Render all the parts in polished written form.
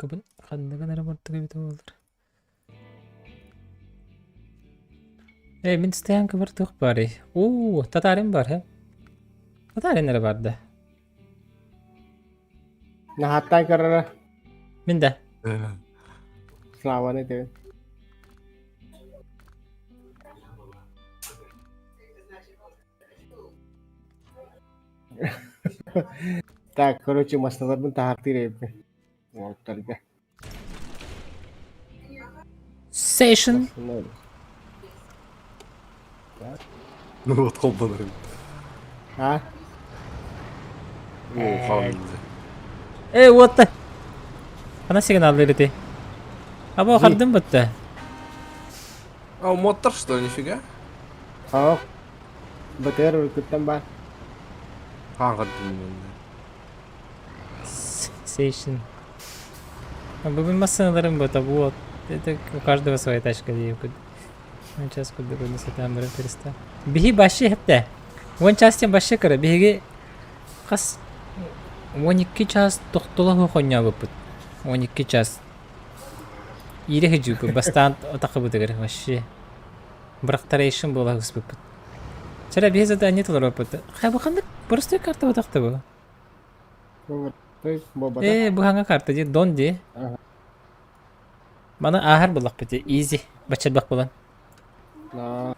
Веб-камера хандаган аэропорттуга бите болдур. Мен стоянка бар тук бары. Татарин бар, he? Татарин нere барды? Nahatay karara. Мен да. Slawane te. Так, короче, масларбын тахарты репе. Вот только. Session. Ну вот холбанырым. А? О, хамды. What the? Ana сигналдары ты. Або хардым бутта. А, мотор что, нифига? Oh. Beter ikutan ba? Kanka Session. Бубин массаналарым бота, вот. Это у каждого своя тачка, где сейчас куда с там перестал. Беги баши хепте. Вон частен баши кара, беги кас 12 час тоқтолы хоня бупут. 12 час. Ире хижуп, бастан отақы бутагар вообще. Брахтарейшн бола успупут. Чара беги задание толар бупут. Хай бахандык просто карта отақты бу. Бу ханга карта ди дон ди. Mana ahar bulak peti easy bacet bak bulan. Nah.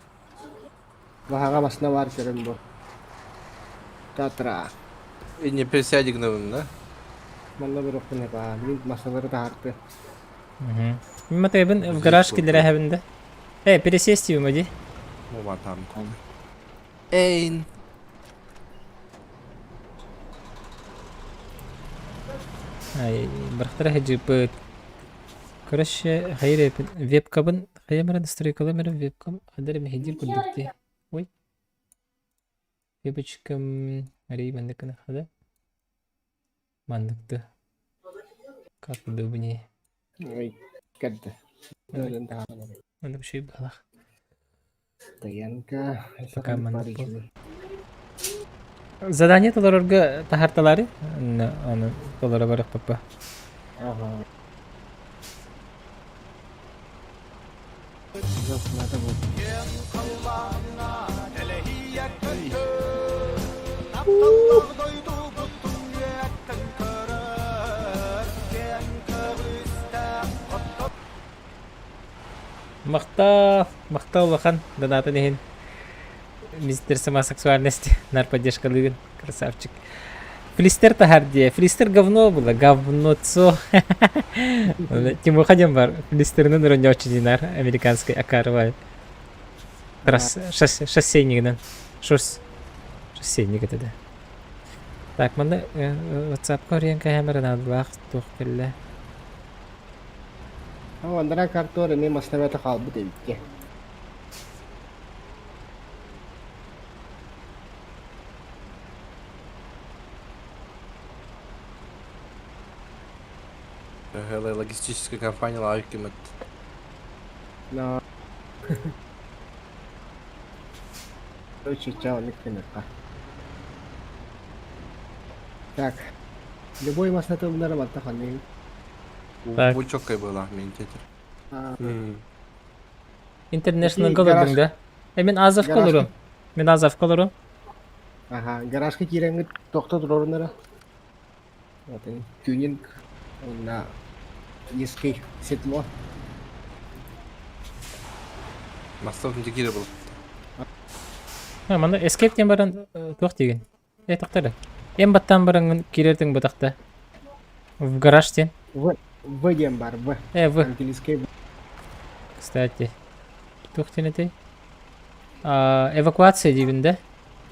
Bahaga mas nawar kirim bu. Tatra. И не присядигновым, да? Mana berokun ya pak. Ini mas nawar taharte. Mata eben в гараж килдер хабында. Пересесть его моди. Оба там. Эйн. Ай, брахтара хажипыт. Короче, хайре веб-камера, камера настройкалары веб-кам, адар мехидир кудукти. Ой. Вебочкам ари мандыкана хада. Мандыкты. Как удобнее. Ой, кадда. Дон таhan. Надо вообще балах. BENQ. Пока мандык. Задание толорга тахарталары. Аны толора барак папа. Ага. Nasıl bu? Махта улахан доната нехин. Мистер сама сексуальность. Нар поддержка лыгин. Красавчик. Флистер тахардия. Флистер говно было. Говноцо. Тиму ходим бар. Флистерный не очень динар. Американской акарвай. Шоссейник, да. Шоссейник это да. Так, манда WhatsApp корейн камера надо лах тухкелле. Oh, antara kartu ini mas nawar takal betul ya. Логистическая компания Лавикимет. No. Короче, чао, не кнопка. Так. Любой mas na to нормально тахан. Бучоккой была, ментетер. International голубың да. Мен азов колорум. Мен азов колорум. Ага, гаражка киреңит токто турорунара. Вот они. Тюнинг на еске сетло. Мастовтың текері бұл. Манда escape тен баран тоқ деген. Тоқтары. Ен баттан баран кирердің бұтақты. В гараж тен. В дем бар, в. В. Английский. Кстати. Тоқтен этой. Эвакуация деген, да?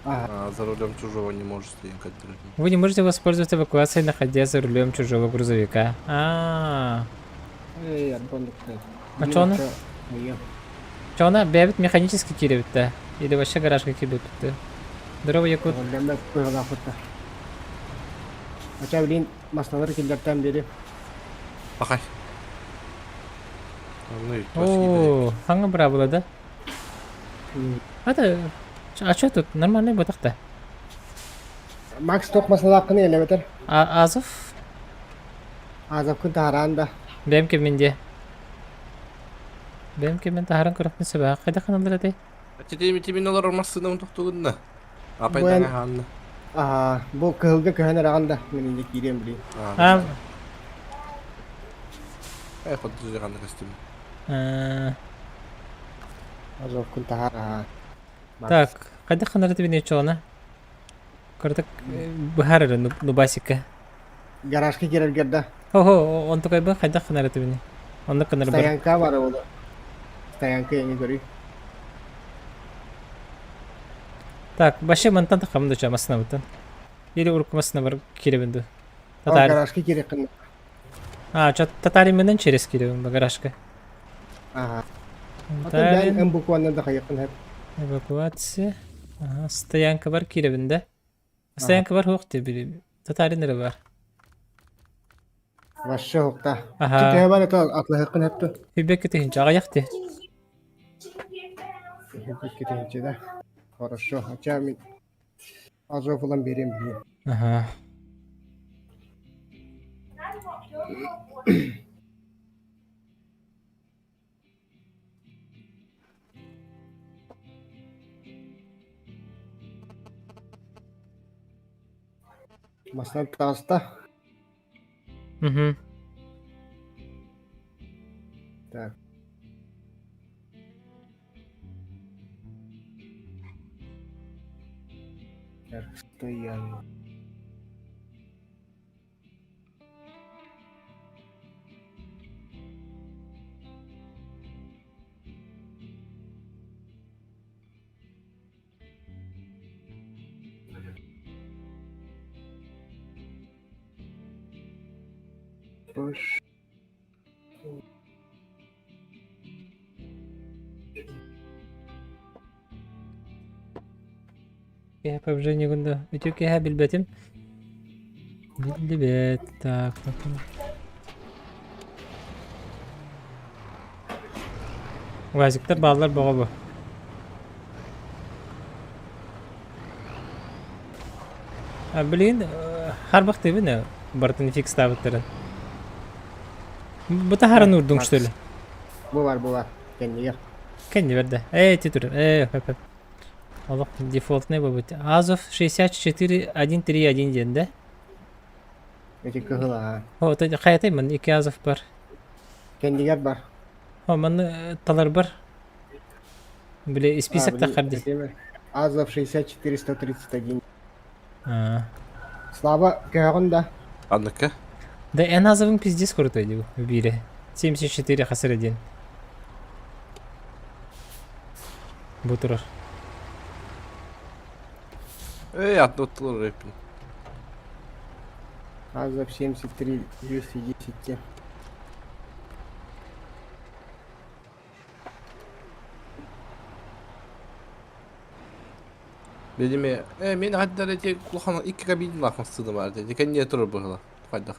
За рулем чужого не можете ехать. Вы не можете воспользоваться эвакуацией, находясь за рулем чужого грузовика. Чё она? Чё она? Бегает механически киревит, да? Или вообще гаражка кидает, да? Здорово, Якут. Ача блин, маслары килдертем dedi. Бахай. О, ханга браво, да? Это... А что тут? Нормальный ботах-то. Макс ток маслар hakkını ele beter. Азов? Azap kun taharanda. BENQ min diye. BENQ min taharan kurapni sabah. Kayda kanallara day. Тими доллар армасына унтуктугунда. Апай Бuen. дага ханна. Bu kılga kahana rağanda. Minin kirem bili. А, Хот жиганда костюм. Azap kun tahar. так, кайда каналlara day ne çoğuna? Kırdık buharı nubasika. Garajka girer gerda. Ho, onto kayba kayda kanallara day ne? Onda kanallara bar. Stayanka var o da. Stayanka yeni görüyor. Так, başı mantan takımı da çamasına butun. Yeri urkumasına var kirebindu. O Tatar. garajka girer kın. Ha, çat tatari menden çeres kirebin bagaraşka. Aha. Atın ben en bu kuandan da kayakın hep. Evakuatsi. Aha, stoyanka var kirebinde. Stoyanka var hoqti biri. Tatari nere var? Başa hokta. Aha. Çünkü hemen atla hakkın hep de. Hübbek kötü ağayakti. Hep gitince de. Хорошо. Хотя мен Azov falan vereyim diye. Aha. Masal tasta. Hı. Так. Так, стоян. Push. Я побжение гунда. Ütük ya bilbetim. Bilbet. Так, bakın. Vazikler bağlar bağa bu. Bilin har vaqt evi ne? Bartını fix tabıtların. Bu taharan urdun şöyle. Bu var. Kendi gel. Kendi verdi. Titur. Hep. Allah default ne bu? Azov 64.1.3.1 diyende. Peki kıhıl ha. O da kayatay man iki Azov var. Kendi gel var. O man talar var. Böyle список takardı. Azov 64-131. Ha. Slava kağında. Анныка. Да en Azov'un пиздец крутойdi bu biri. 74 hasar edin. Bu turur. Оттуда рэпин. Azov 73-210. Bedime, men hadda rete kulağına iki kabin bakmıştım var dedi. Kendi oturur böyle. Fayda.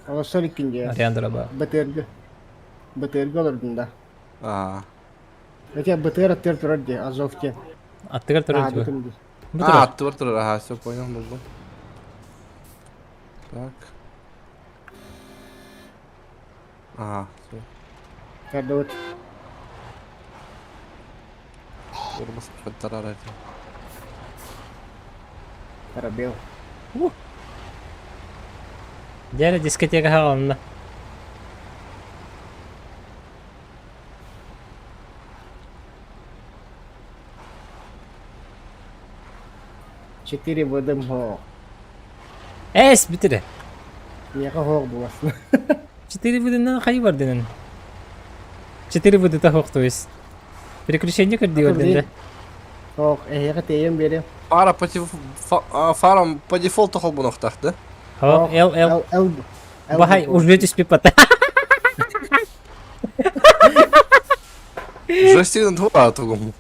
O sol ikinci. Aryandıra bak. Batırgı olurdun da. Peki batır atır turur diye Azov diye. Attıgar turur bu. Bu turur. Attı tur. Ага, все понял, buldum. Так. Ага, все. Kardavut. Vurmasın fıttarar hadi. Karabel. Diğer diskoteka havalında. Четыре водым ho. Es bitire. Niye ho bu aslında? 4 budundan kayı var denen. 4 budu da hoqtu is. Приключение кырды өрденде. Ho, ya teyem vereyim. Фарам по дефолту холбу ноқтақты. Хава L. El. Бахай уже түспеп бата. Жостигін туа тұғым.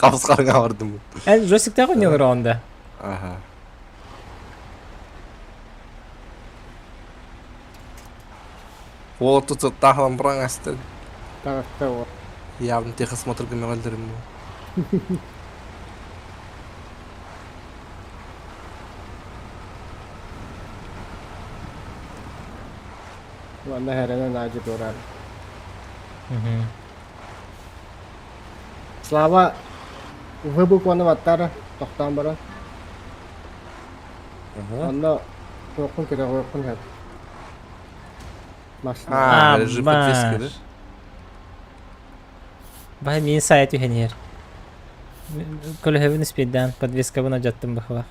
Қабысқарыңа бардым. Әл жостикте ойнайсыңдар онда. Ага. Вот тут тағылым бұран әсті. Tarafta o. Явно техосмотр гамевальдерім. Ванна херена наджи турар. Слава выбук оны ваттары тоқтан бұрын. Онда тоқын кіре қойқын хәп. Машина. Режим подвески, да? Бай мен сайт үйенер. Көлөһөбүн спиддан подвеска буна жаттым бахва.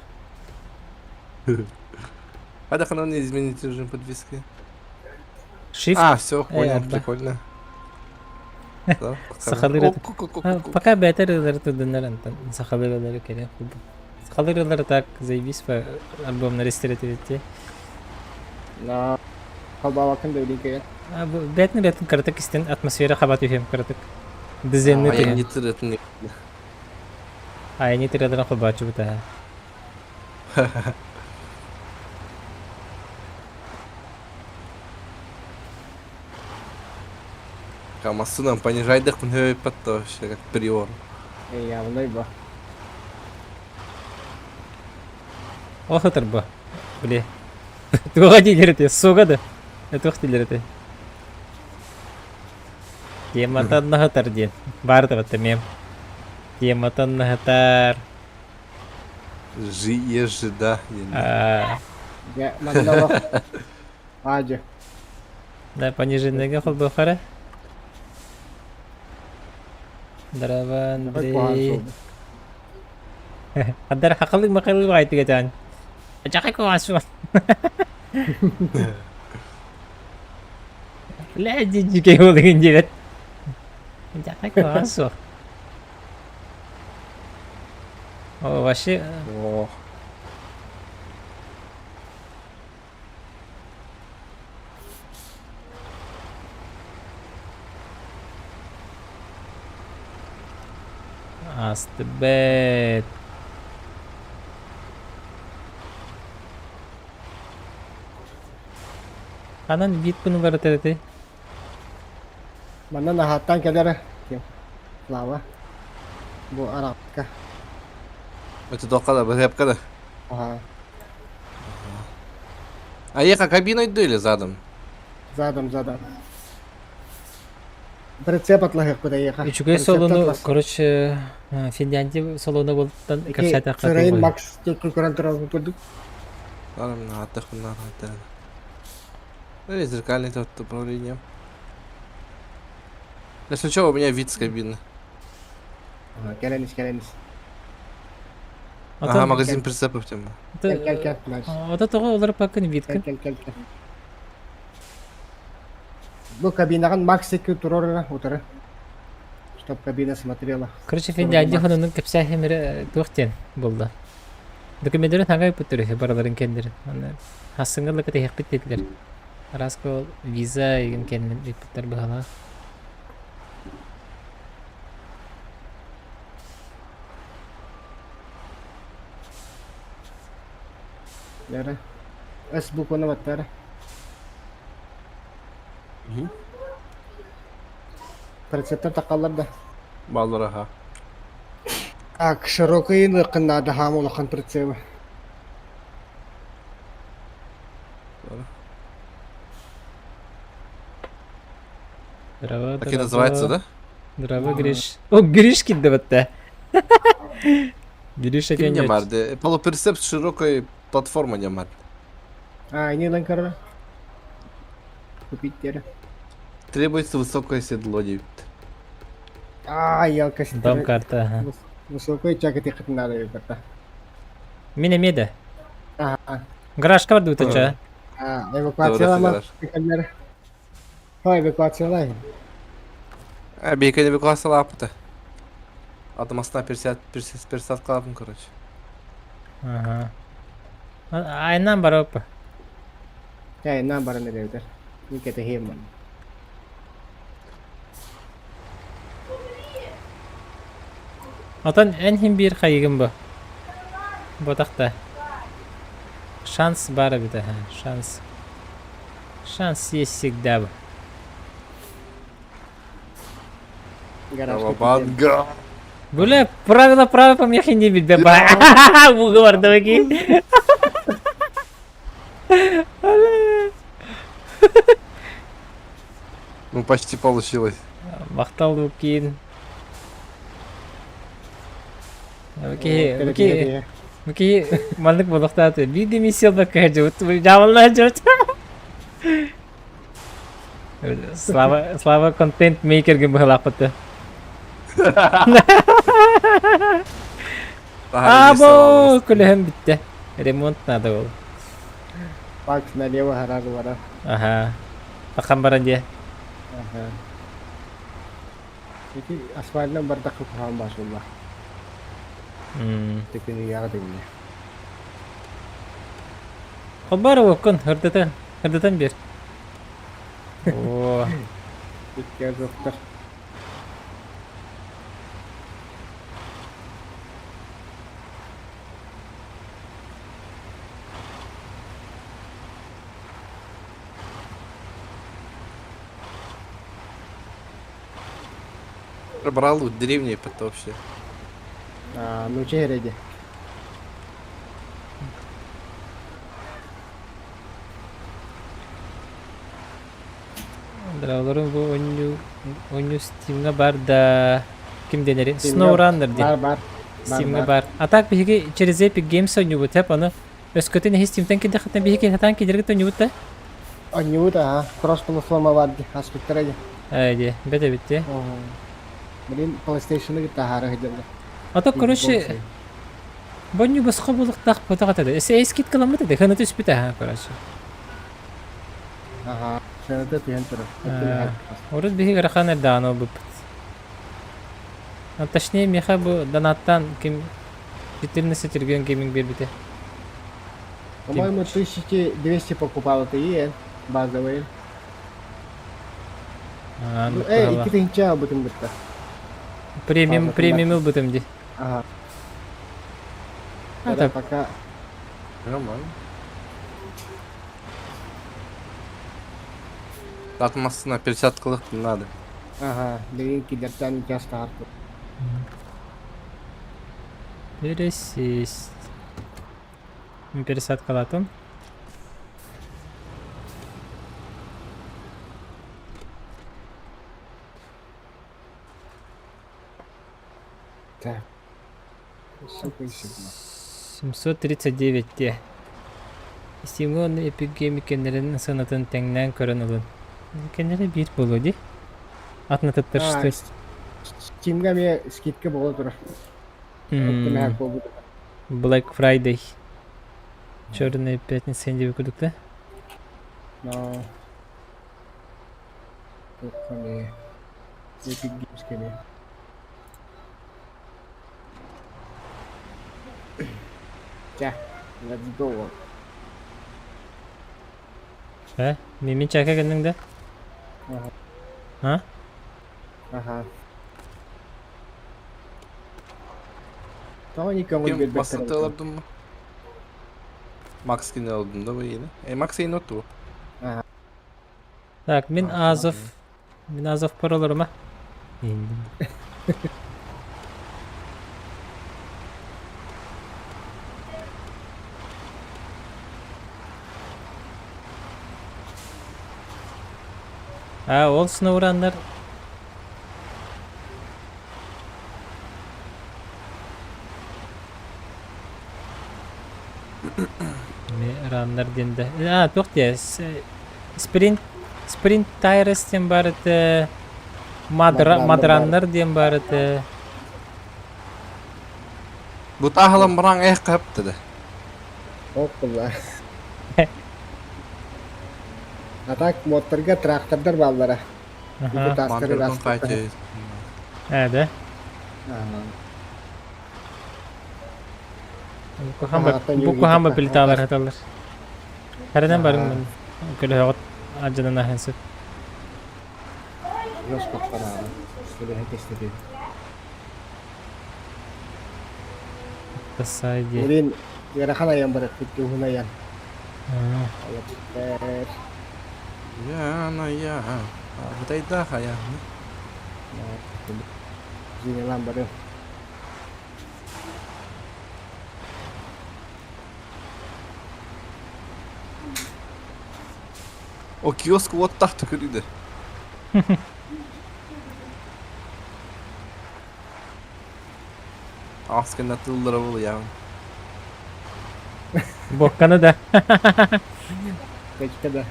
А так она не изменить режим подвески. Shift. Все, понял, прикольно. Да, Сахалыр. Пока бетер тудыннар антан. Сахалыр керек. Сахалыр так заебись по альбом на рестретивите. На қалбавакын да үлейке. Бетин картык истен атмосфера хабат үйем картык. Дизайнны Я не теген. тырытын. Айни тирадан хабачу бута. Камасынам понижайдық мын өй патта вообще, как приор. Явный ба. Охотыр бу. Бле. Туга дилерте, сугады. Это ухтилерте. Тематан нахатар ден. Барды бата мем. Тематан нахатар. Ежида. Я мандава. Аджи. Да, пониженныйга хол бухара. Здорово, Андрей. Адар хакалык макалык байтыга жан. Жакай коасу. Ля жижиге болгон жебет. Жакай коасу. О, вообще. О. Астбет. Kanan beat pun berarti. Mana nahatan kadar. Клава. Бу арабка. Это только веб-камера. Ага. А я как кабину иду или задом? Задом. Прицеп атлахек куда ехать. Üçüge salonu, короче, Финляндия салону болтан капсайта Сырайын катып. Макс теккі көрін тұрауын көрдік. Ладно, на отдохну, на отдохну. Ну, зеркальный тут управление. Если что, у меня вид с кабины. Келеніз. Ага, магазин прицепов тема. Кел. Ата тоға олар пакын виткін. Кел. Бұл кабинаған Макс теккі тұрорына отыры. Чтоб кабина смотрела. Короче, Финляндия хонунун капсайхемері туқтен болды. Документтерін хаңай пүттірі бараларын кендері. Хасыңғырлы кәте хек біттетілер. Раско виза еген кенмен бекпіттер бұғала. Яра. Әс бұл көні баттары. Прицептер тақалар да. Баллар, ага. Так, широкий нықында да хаму лақан прицебі. Здорово, Так и называется, да? Здорово, Гриш. О, Гриш кидді бітті. Гриш Ким не екен марди? Полуперцеп с широкой платформы не марди. Не ланкара. Купить тері. Требуется высокое седло, девит. Я кәсі. Дом карта, ага. Высокой чакет еқытын надо карта. Мен емеді. Ага. Гаражка барды өтінчі. Эвакуациялама. Эвакуациялай. Бейка не выкладывался лапы-то. От моста 50 клапан, короче. Ага. Айнан бар опа. Нам бараны деудер. Никеті хейман. Отан әнхен бір қайығым бұ. Ботақта. Шанс бар біді. Шанс. Шанс есть всегда бы. Банга. Бля, правила по мне не бить. Бугы бар давай. почти получилось. Мақтал Лукин. Окей, мальчик болықтады. Биді миссия баққа жауыт. Жауылна жауыт. Слава контент мейкерге бұғылақпыты. Або, күліхім бітті. Ремонт надо ол. Пакс налево гаражу вара. Ага. Таққан баран де. Ага. Iki asfaltdan bir dakika falan başlıyor. Tekini yağı dinle. Ол бар оқын, hırdıtan bir. Oo. İlk yoktur. Брал в деревне это вообще. Ну çehreci. Drawların bu oyunu Steam'ga бар da kim denir? SNOWRUNNER diye. Бар. Steam'ga бар. Атак биһиги через Epic Games oyunu bu tep onu. Öskөтүн Steam'ten kide хатан биһиги хатан кидерге oyunu bu ta. Oyunu da cross platforma var di aspektlere. Aydi, bete bitti. Блин, PlayStation'ı gitti harı hıcımda. Ата короче боню басқа булыктак потагатады. Эскит каламыды да ханаты үспүтэ ха короче. Ага. Şöyle de piyantırı. Орус биһи гарахана дано буп. Точнее меха бу донаттан ким 14 тирген гейминг бербите. По-моему, 1200 покупал это и базовые. Ну, iki tane об этом bitti. Премиум бутым ди. Ага. Это пока. Нормально. Atmasına пересадкалык не надо. Ага, длинки дертан часто арту. Пересесть. Пересадка латун. Так. 739 те. Steam'ın Epic Game kendilerinin sanatın tengden körünülün. Kendileri bir bulu di. Atna tıttırıştı. Steam'ga bir skidka bolu durur. Black Friday. Черная пятница, инди выкудукта. No. Тут не. Epic Games kene. Ja, let's go. Ha? Mimin çaka kendin de? Ha? Ага. Tamam ilk önce bir Basıntı alırdın mı? Max yine aldın da bu yine. Max yine nottu bu. Так, min Azov paralarıma indim. Ha, ol SNOWRUNNER runner dinde. Ha, to'xt ya. Sprint tires diyen бар еді. Madrunner diyen бар еді. Bu tahlan buran kaptı da. Hopla. Atak motorga traktörler ballara. Aha. Mantardan kaçıyor. Evet. Bu hamba pilitalar hatalar. Herden barın ben. Köle hawat ajadan ahensi. Los para. Sudah istedi. Tasaydi. Kemudian gerakan ayam berarti hunayan. Ya ana ya. Bu da daha ya. Sini lambat. O kiosk вот так тükürdü. Asken atıldıra bul ya. Бокканы да. Печка да.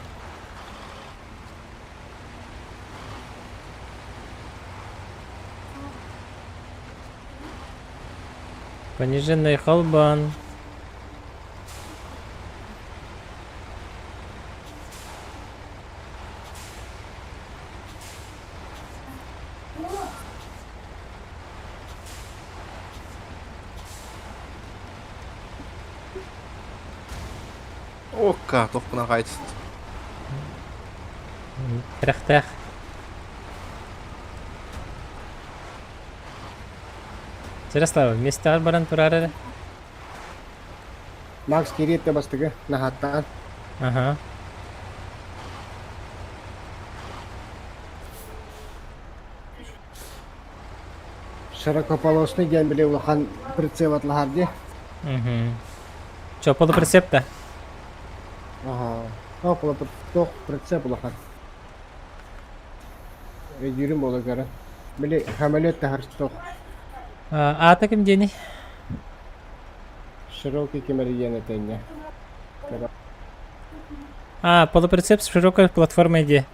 Пониженный холбан. Okka, toppuna kaytıst. Трах-трах. Жараслава, вместе баран турары. Макс киретте бастыгы нахаттан. Ага. Широкополосный ген биле улахан прицел атлахарди. Угу. Чё, полуприцеп-то? Ага. Топ прицеп улахан. Эдюрим бола гара. Биле хамелет тахарсток. А таким день? Широкий кемерген тенне. А, полуприцеп с широкой платформой D.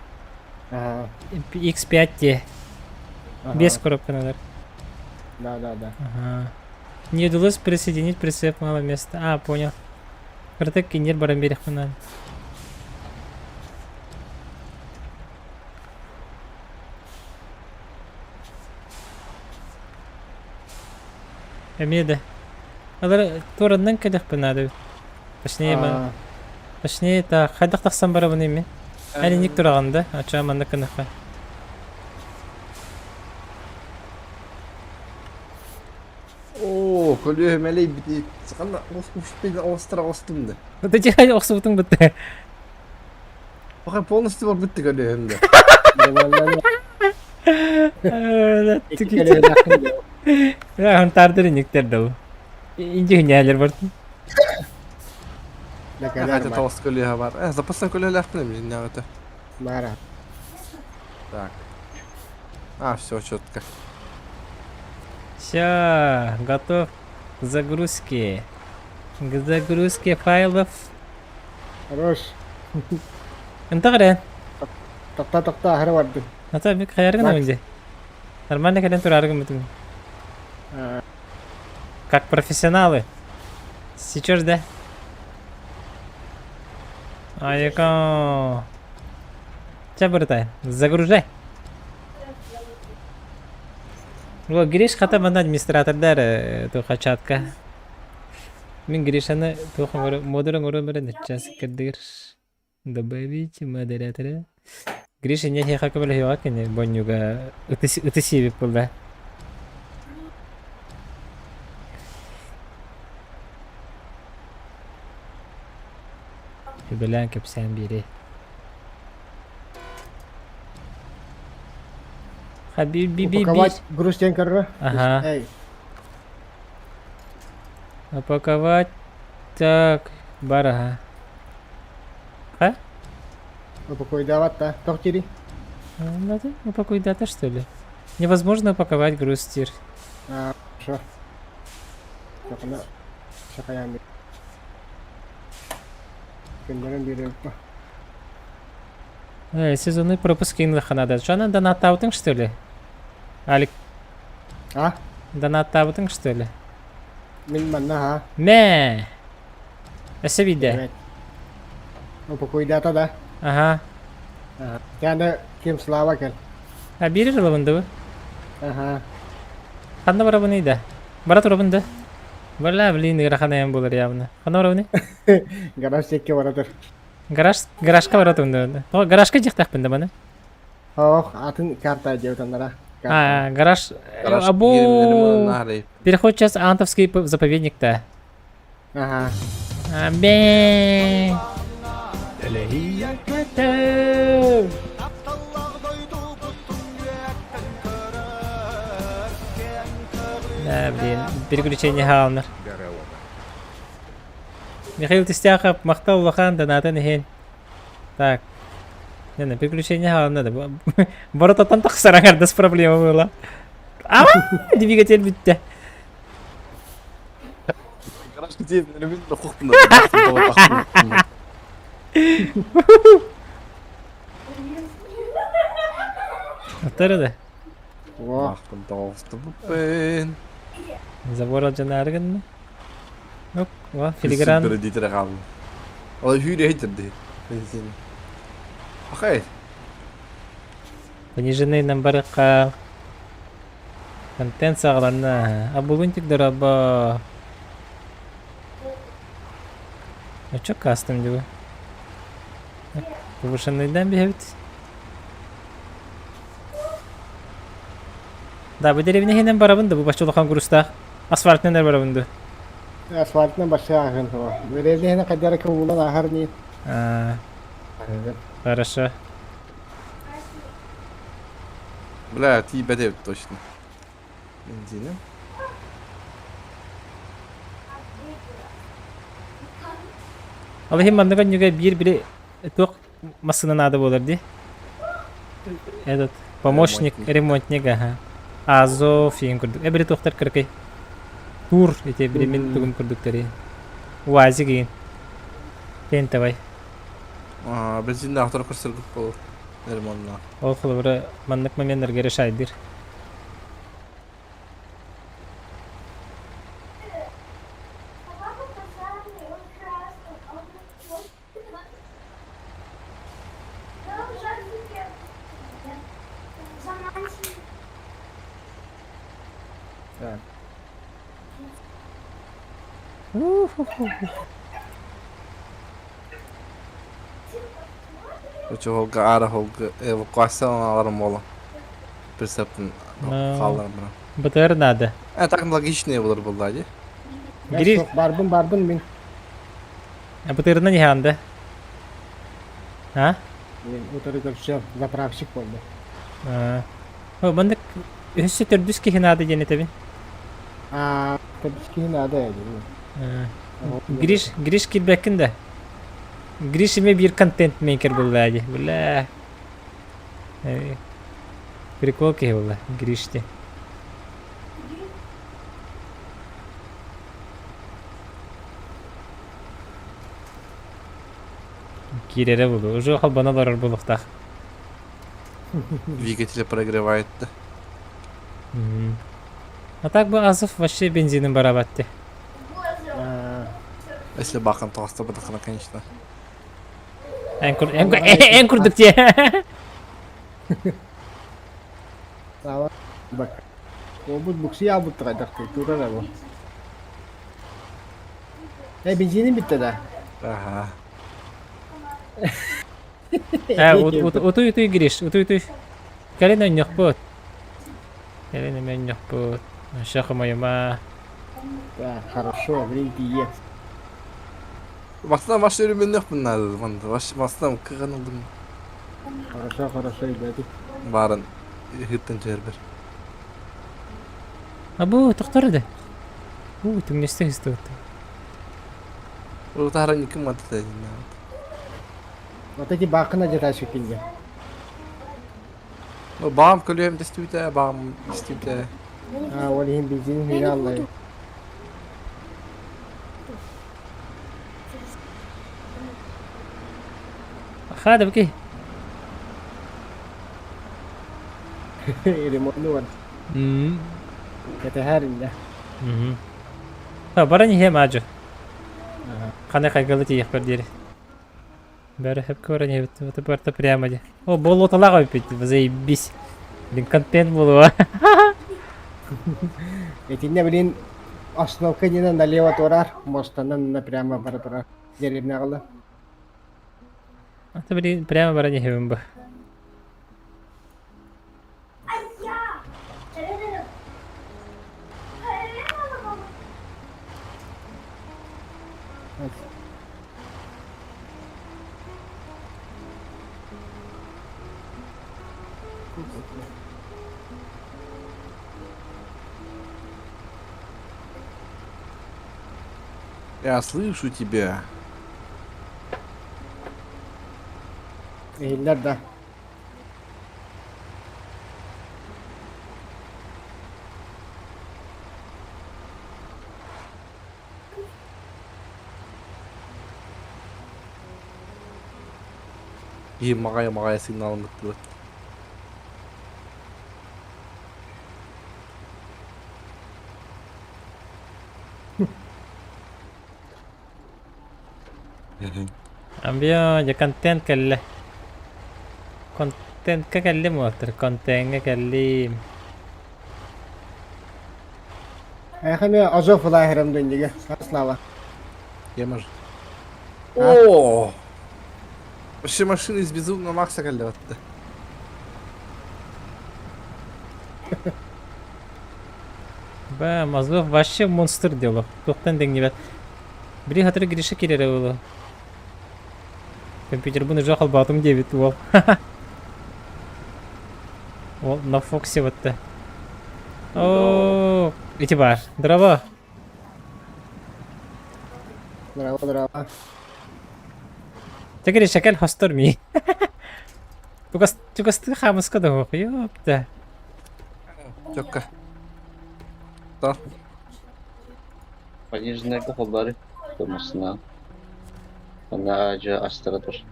Ага. X5 D. Ага. Без коробки надо. Да. Ага. Не удалось присоединить прицеп, мало места. А, понял. Картек кинер барамберих надо. Эмеда. Алар тораннан кадах надо. Точнее, это хайдах тахсан барабаны мен. Әлі ник тураганда, ача манда кыныха. Oo, kolye meley biti. Sıkanda uçpeyden ostra ostumdu. Ты тихо оксубутуң битти. Bakın polностью var bitti kolye hem de. Ya он тардыр никтер дал. Инде хнялер бар. Хотя толст kolye var. Запасной kolye лягтın mı? Ne это? Мара. Так. А, все четко. Все, готов к загрузке. К загрузке файлов. Хорош. Интегрен. Такта харварды. Это бик хаярган инде. Нормально кален турарган битим. Как профессионалы. Сейчас да. Аяка. Че быртай? Загружай. Во, Гриш хата мана администратордар тухачатка. Мен Гришаны тухамыр модерн орымырын час кирдир. Добавить модератора. Гриша не хе хакабел хевакене бонюга утыси випулда. BENQ псян бири. Хабиби. Упаковать груз тенкера. Ага. Эй. Упаковать. Так, барага. А? Упаковать давать-то. Тортири. Надо упаковать дата, что ли? Невозможно упаковать груз стир. Хорошо. Шакана. Шакаями. Кендерен берем. Сезонный пропуск надо. Что она донат таутинг, что ли? Алик, А? донат таутинг, что ли? Мин манна, ха? Мэ! Это видео. Упаковать дата, да? Ага. Тяна кем слава кел. А бери же лаванду. Ага. Ханна барабаны да. Барат урабында. Бала блин, играхана ям булар явно. Ханна барабаны? Гараж чекке барадыр. Гаражка барат унда. О, гаражка жихтах бында бана. Ох, атын карта деутандара. А, гараж. Абу. Переход сейчас Антовский заповедник-то. Ага. Бе. Да, блин, переключение хаунер. Михаил Тестяхов, Махтал Лохан, донаты нехен. Так. Не, переключение хаунер надо. Борота там так сарангар, без проблем было. Двигатель битте. Аж где любит хухтна. Да, Оттары да. Во. Бен. Забор алжанарган. Оп, ва филигран. Супер дитер гал. Ала хүйре хейтерди. Ахай. Пониженный номерка. Контент сағланна. А бүгін тек дұраба. А чё кастом дего? Повышенныйдан бігебіт. Да, bu dеревнехенен барабынды, bu башчылықан күрістақ. Асфальтнен барабынды. Асфальтна башы ағын тұға. Өрелдені қадары көвулан ағар не. Хорошо. Бля, ты бедев точно. Бензином. Аллахим мандыған юга bir тоқ масына надо болар ди. Этот помощник, ремонтник, ага. Азов ең күрдік. Бірі тоқтар кіркей. Тур, ете бірі мен түгім күрдіктері. Уази кейін. Тентавай. Бензинді ақтар көрсіргіп болу. Нермонна. Ол қылы бірі мандық моментler гері шайдыр. Так. Өте холға ары холға эвакуацияларым болу. Прицептің қалар бұра. БТР надо. Так логичнее болар болды, де? Гири... Барбын мен. БТР'на не ханды? А? Өтірі көрші заправщик болды. О, бандық өсі түрдіс кехі нады дені табин. Көрші нады әді. Гриш келбәкін да. Гриш еме бір контент мейкер болды әді. Бля. Прикол кехі болды Гриште. Кирері болды. Уже қалбана барар болықтақ. Двигатель прогревает. А так бы Азов вообще бензином барабатты. Если баком толсто быдықына, конечно. Ән күрдік те. Сава. Бак. Обуд букси абуд тұрайдақты. Турар абу. Бензинім бітті да. Ага. Утуй Гриш, утуй. Кәлені өңнеқ бұд. Кәлені өңнеқ бұд. Шақы майыма. Да, хорошо, блин, пиец. Басынан башы өрімен өқ бұнады. Басынан кыған олдың. Хорошо, ребята. Барын үгіттен жер бір. А бұ, тұқтар еді. Түңнесті үсті өтті. Ұлтары некі маты да. Вот эти бакына жеташып келген. Бағым көлем дестуйте, бағым дестуйте. Ол ең бензин мені аллай. Хады бүкей. Ремонтны бар. Это әрінде. Бара не хем аджу. Қандай қайгалы тейек бір дері. Бәрі хеп көріне бітті. Вот барта прямо де. О, бол оталаға өпетті. Заебись. Блин, контент болуа. Этінде блин остановка нені налево тұрар. Мостанан прямо бара деревня қылы. Это, блин, прямо бара не хем ба. Я слышу тебя. Ehiller da. Bir mağaya signalım bitti. Ambil aja konten kali. Konten kali motor, konten kali. Ayakını azı fly herim dönüyor. Slava. Yemer. Oo. Вообще машина из безумного Макса колётта. Ба, мазлов вообще монстр дело. Тоқтан деңнебет. Бiri hatırı girişe kirere oğlu. Компьютер bunu жақал батым дебет ол. Ол на фоксе бітті. Ооо, эти бар. Дрова. Дрова. Тегере шакал хостор ми. Тугасты хамыска да хоқ. Ёпта. Чокка. Да. Пониженная кухоллары. Томасына. Она acı astırıdır.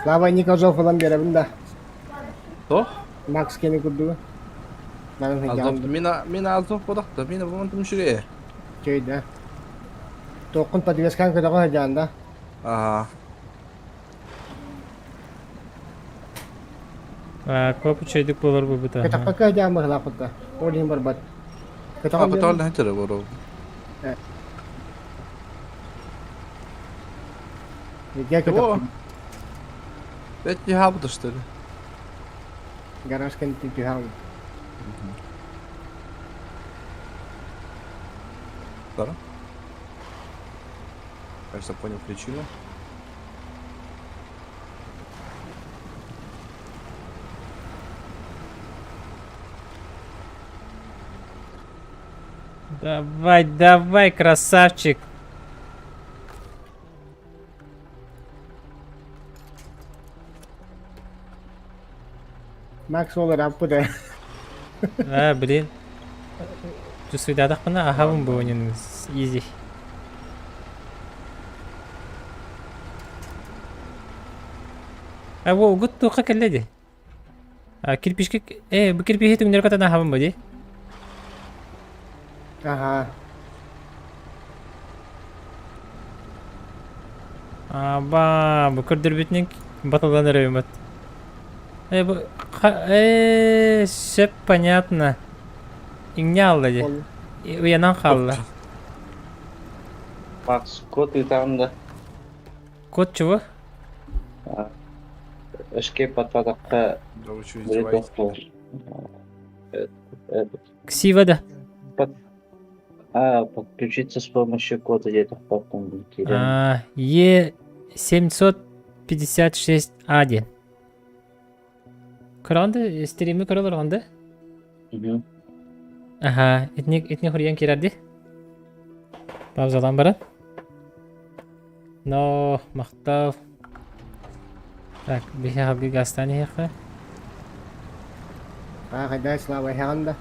Slava ник azı falan verim de. То? Max keni kurdu. Benim Азов, hikayem. mina Азов подахта, mina bu mantum şuraya. Şeyde. Tokun подвесkan kadar hacanda. Ага. Көп чөйдік болар бұл бұта. Ketapa ke hacam mah kutta. Oleh berbat. А потом на это воров. Ya ketapa. Это не хабда что ли? Garaj kan tiham. Да. Кажется, понял причину. Давай, давай, красавчик. Max olur apa da. Блин. Justru dadak pernah ahabun bawanya easy. Wo gut tuh kakek lagi. Kirpiş bu kirpiş itu nggak kata ahabun bawanya. Aha. Aba, bu kurdur bitnik bataldan ревмат. Все понятно. Игнял лади. Уянан халла. Макс, код и там да. Код чего? Escape атадаққа Да вы что, бір издеваетесь? тоқтар. Ксива да. Подключиться с помощью кода где-то потом будет. Е756А1. Кыранды, стримі кырылыр онды? Ага, этне хуриян керерди. Паузадан баран. Но, мақтау. Так, бихе халги гастани хеқы. Hadi Slava handa.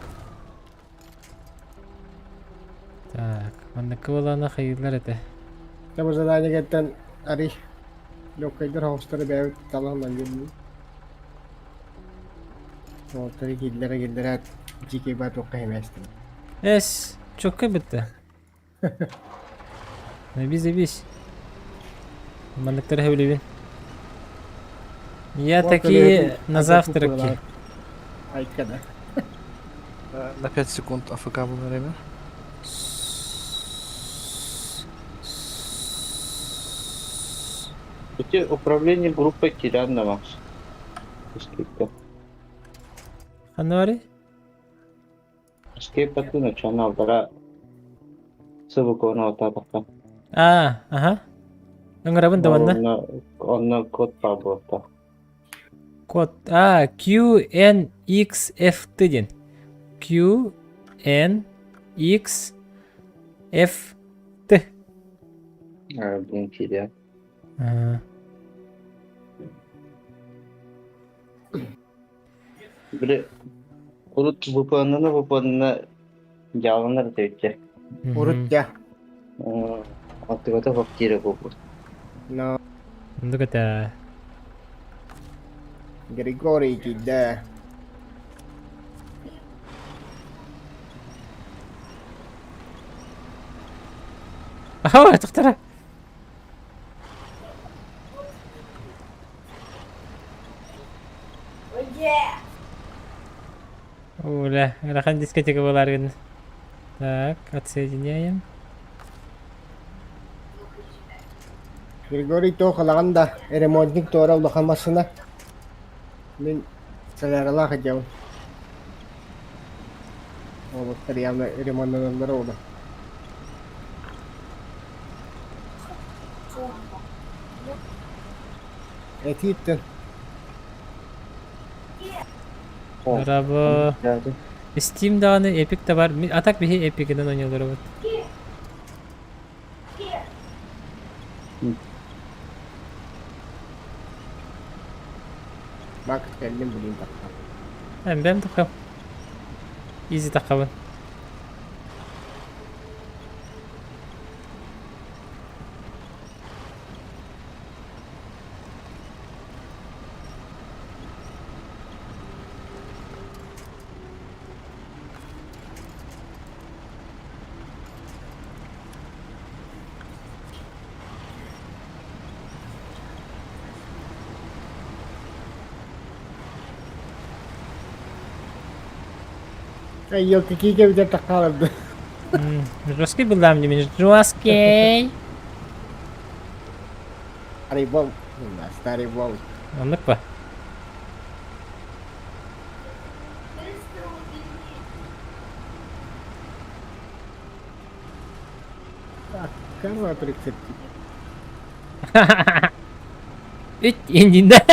Так, мандакы боланы хайырлар эте. Tabi zadanya getten ari. Lokaydır hostları bir tamamlan geldi. Hostları gillere jiki bat okuyamazdım. Эс, чокка бітті. Набиз. Мандактар хевлебин. Я такие на завтраке. Ay kadar. На 5 секунд АФК было время. Эти управление группой тиран Макс. Escape. Ханвари? Escape ату начала бара. Сыбыкона атадаққа. Ага. 응ырабын даванна? Онна код пабылықта. Код. QNXF деген. QNXF. BENQ тиран. Бір Urut VPN'ına yağlanır deyince. Urut ya. Aktivite bak geri bu. No. Look at that. Григорий кида. Oh, تختار. Оля, рахан дискотека болар. Так, отсоединяем. Григорий то халанда ремонтник тора улахамасына. Мен саларала хадяу. Вот явно ремонтный дорога. Этиттен. Bravo. Geldi. Steam dağını Epic de var. Atak bir Epic'den oynuyorlar evet. Bak kendim bulayım takma. Ben takım. Easy takımın. Ay yok iki bir de takardı. Жесткий был там, не жесткий. Старый волк. Старый волк. Anlık mı? Так, корова 30. Üç indiğinde.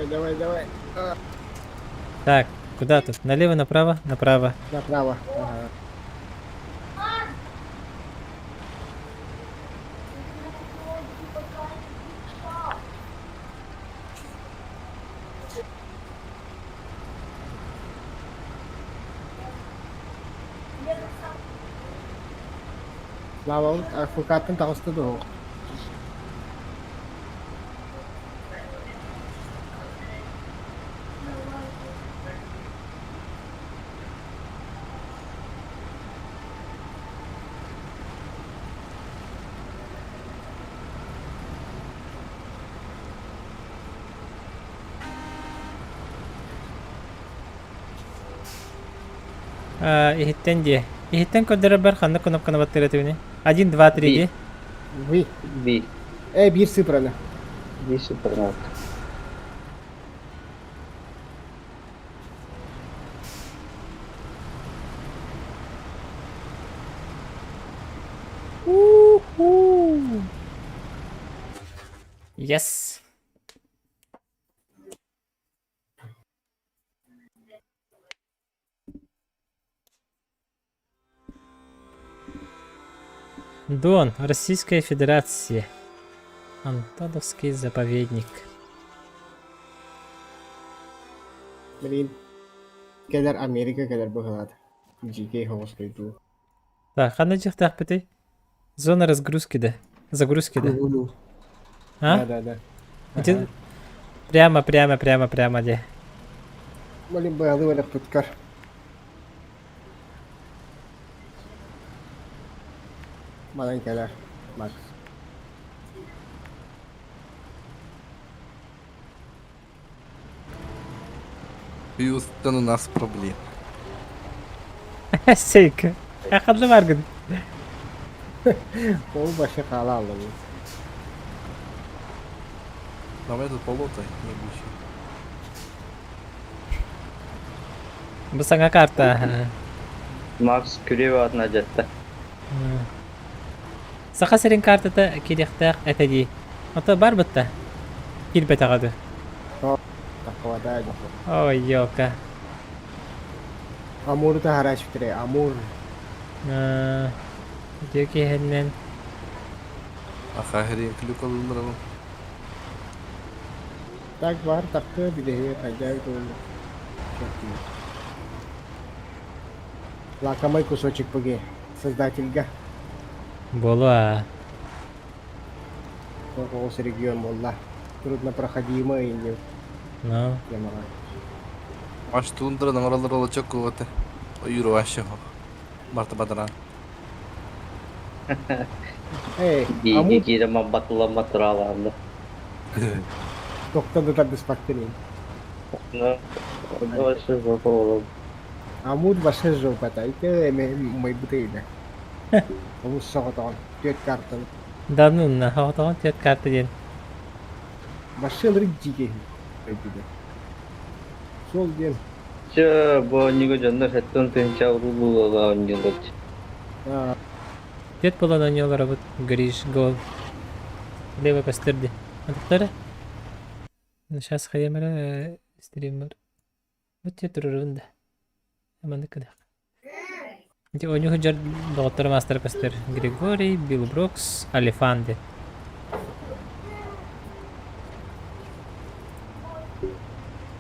Давай, давай. Так, куда тут? Налево, направо? Направо. Направо. Ага. Клава, адвокатын тағысты да ол. Ihitten diye. Ihitten kodları бар, ханна кнопканы баттыратыгыны. 1, 2, 3 diye. Ви. Bir. 1-0 ana. 1-0 oldu. Yes. Дон, Российская Федерация. Антоновский заповедник. Блин. Kadar Amerika kadar бахалады. GK хоос кайду. Так, ханна жихтах бітей. Зона разгрузки да. Загрузки да. А? Да. Иди- Прямо де. Блин, бахалы валак туткар. Маленькая, Макс. Хьюстон, у нас проблем. Сейка. Акадlı var gün. Ол башы қала алды. Давай тут полотай, не обучи. Bu sana karta. Max küreği adına ciddi. Сақа серин картата кирехтақ әтәди. Ото бар бітті. Кирбет ағады. Тақуада. Ой, йока. Амурды хараш бітіре, Амур. Дёки хәннен. Ахахерин клюк алындырalım. Так бар, тақты, bir de evet, acayip oldu. Çok iyi. Лакомый кусочек пуги. Создательга. Бола. С регион Молла. Труднопроходимая и не Ну. тема. Аш тундра намаралар олачак кугаты. Ойру ашы. Марта бадран. Эй, Ди кирема батылама тураларында. тоқтады да біз пактелин. Ну, вообще жопа болот. Амуд башы жол батайты, мой бутейді. Амуд соғытаған, 4 картаны. Да ну на хаватаган тет карты ден. Башылары жиге. Сол ден. Че, бо него жонда хэттон тенча урулула оннилот. Тет болан аньолара вот гриш гол. Лево костерди. Антактара? Сейчас хаямара стример. Вот тет рурунда. Аманда кадах. Эти у него жар доктор мастер костер. Григорий, Билл Брокс, Алифанде.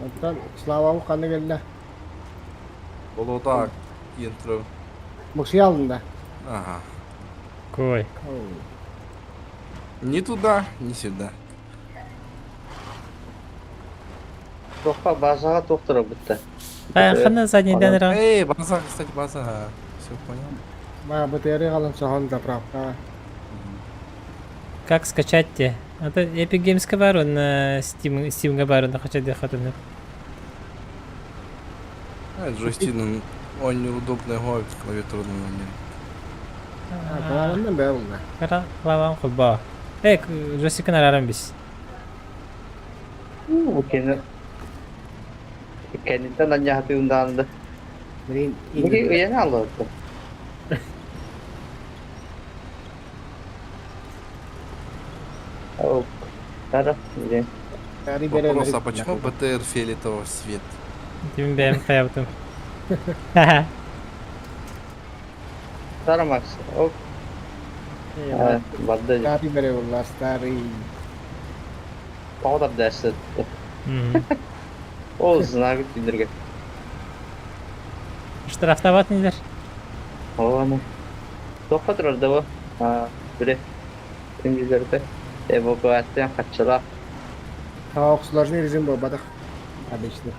Онтан славам қаны келді. Болота интро. Мұқши алдында. Ага. Кой. Ни туда, ни сюда. Тоққа базаға тоқтыра бітті. Хана заднейден ран. Эй, база, кстати, база. Все понял. Ма БТР қалын соған заправка. Как скачать-те? Это Epic Games бар, он Steam бар, он хочет дехать. Джойстин, он неудобный говит клавиатуру на манере. Қаларында бәрі олда. Кара Клавам хубба. Эй, джойстикін арарам біз. Кенниттен анья хаты ундаанды. Бірін Неге үйені алды? Оу, тара, үйен. Бәрі бере Вопрос, а почему БТР фиолетового цвета? Тим бәйім қаябытым. Тара, Макс. Оу, бадда. Бәрі бере олар старый. Паудар дәсті. Ол знагы түйдірге. Штрафта бат нелер? Оғаны. Тоққа тұрарды бұл. Бүре. Үңгілерді. Эвакуациян қатшыла. Хауқ сложный режим был, бадақ. Обычный.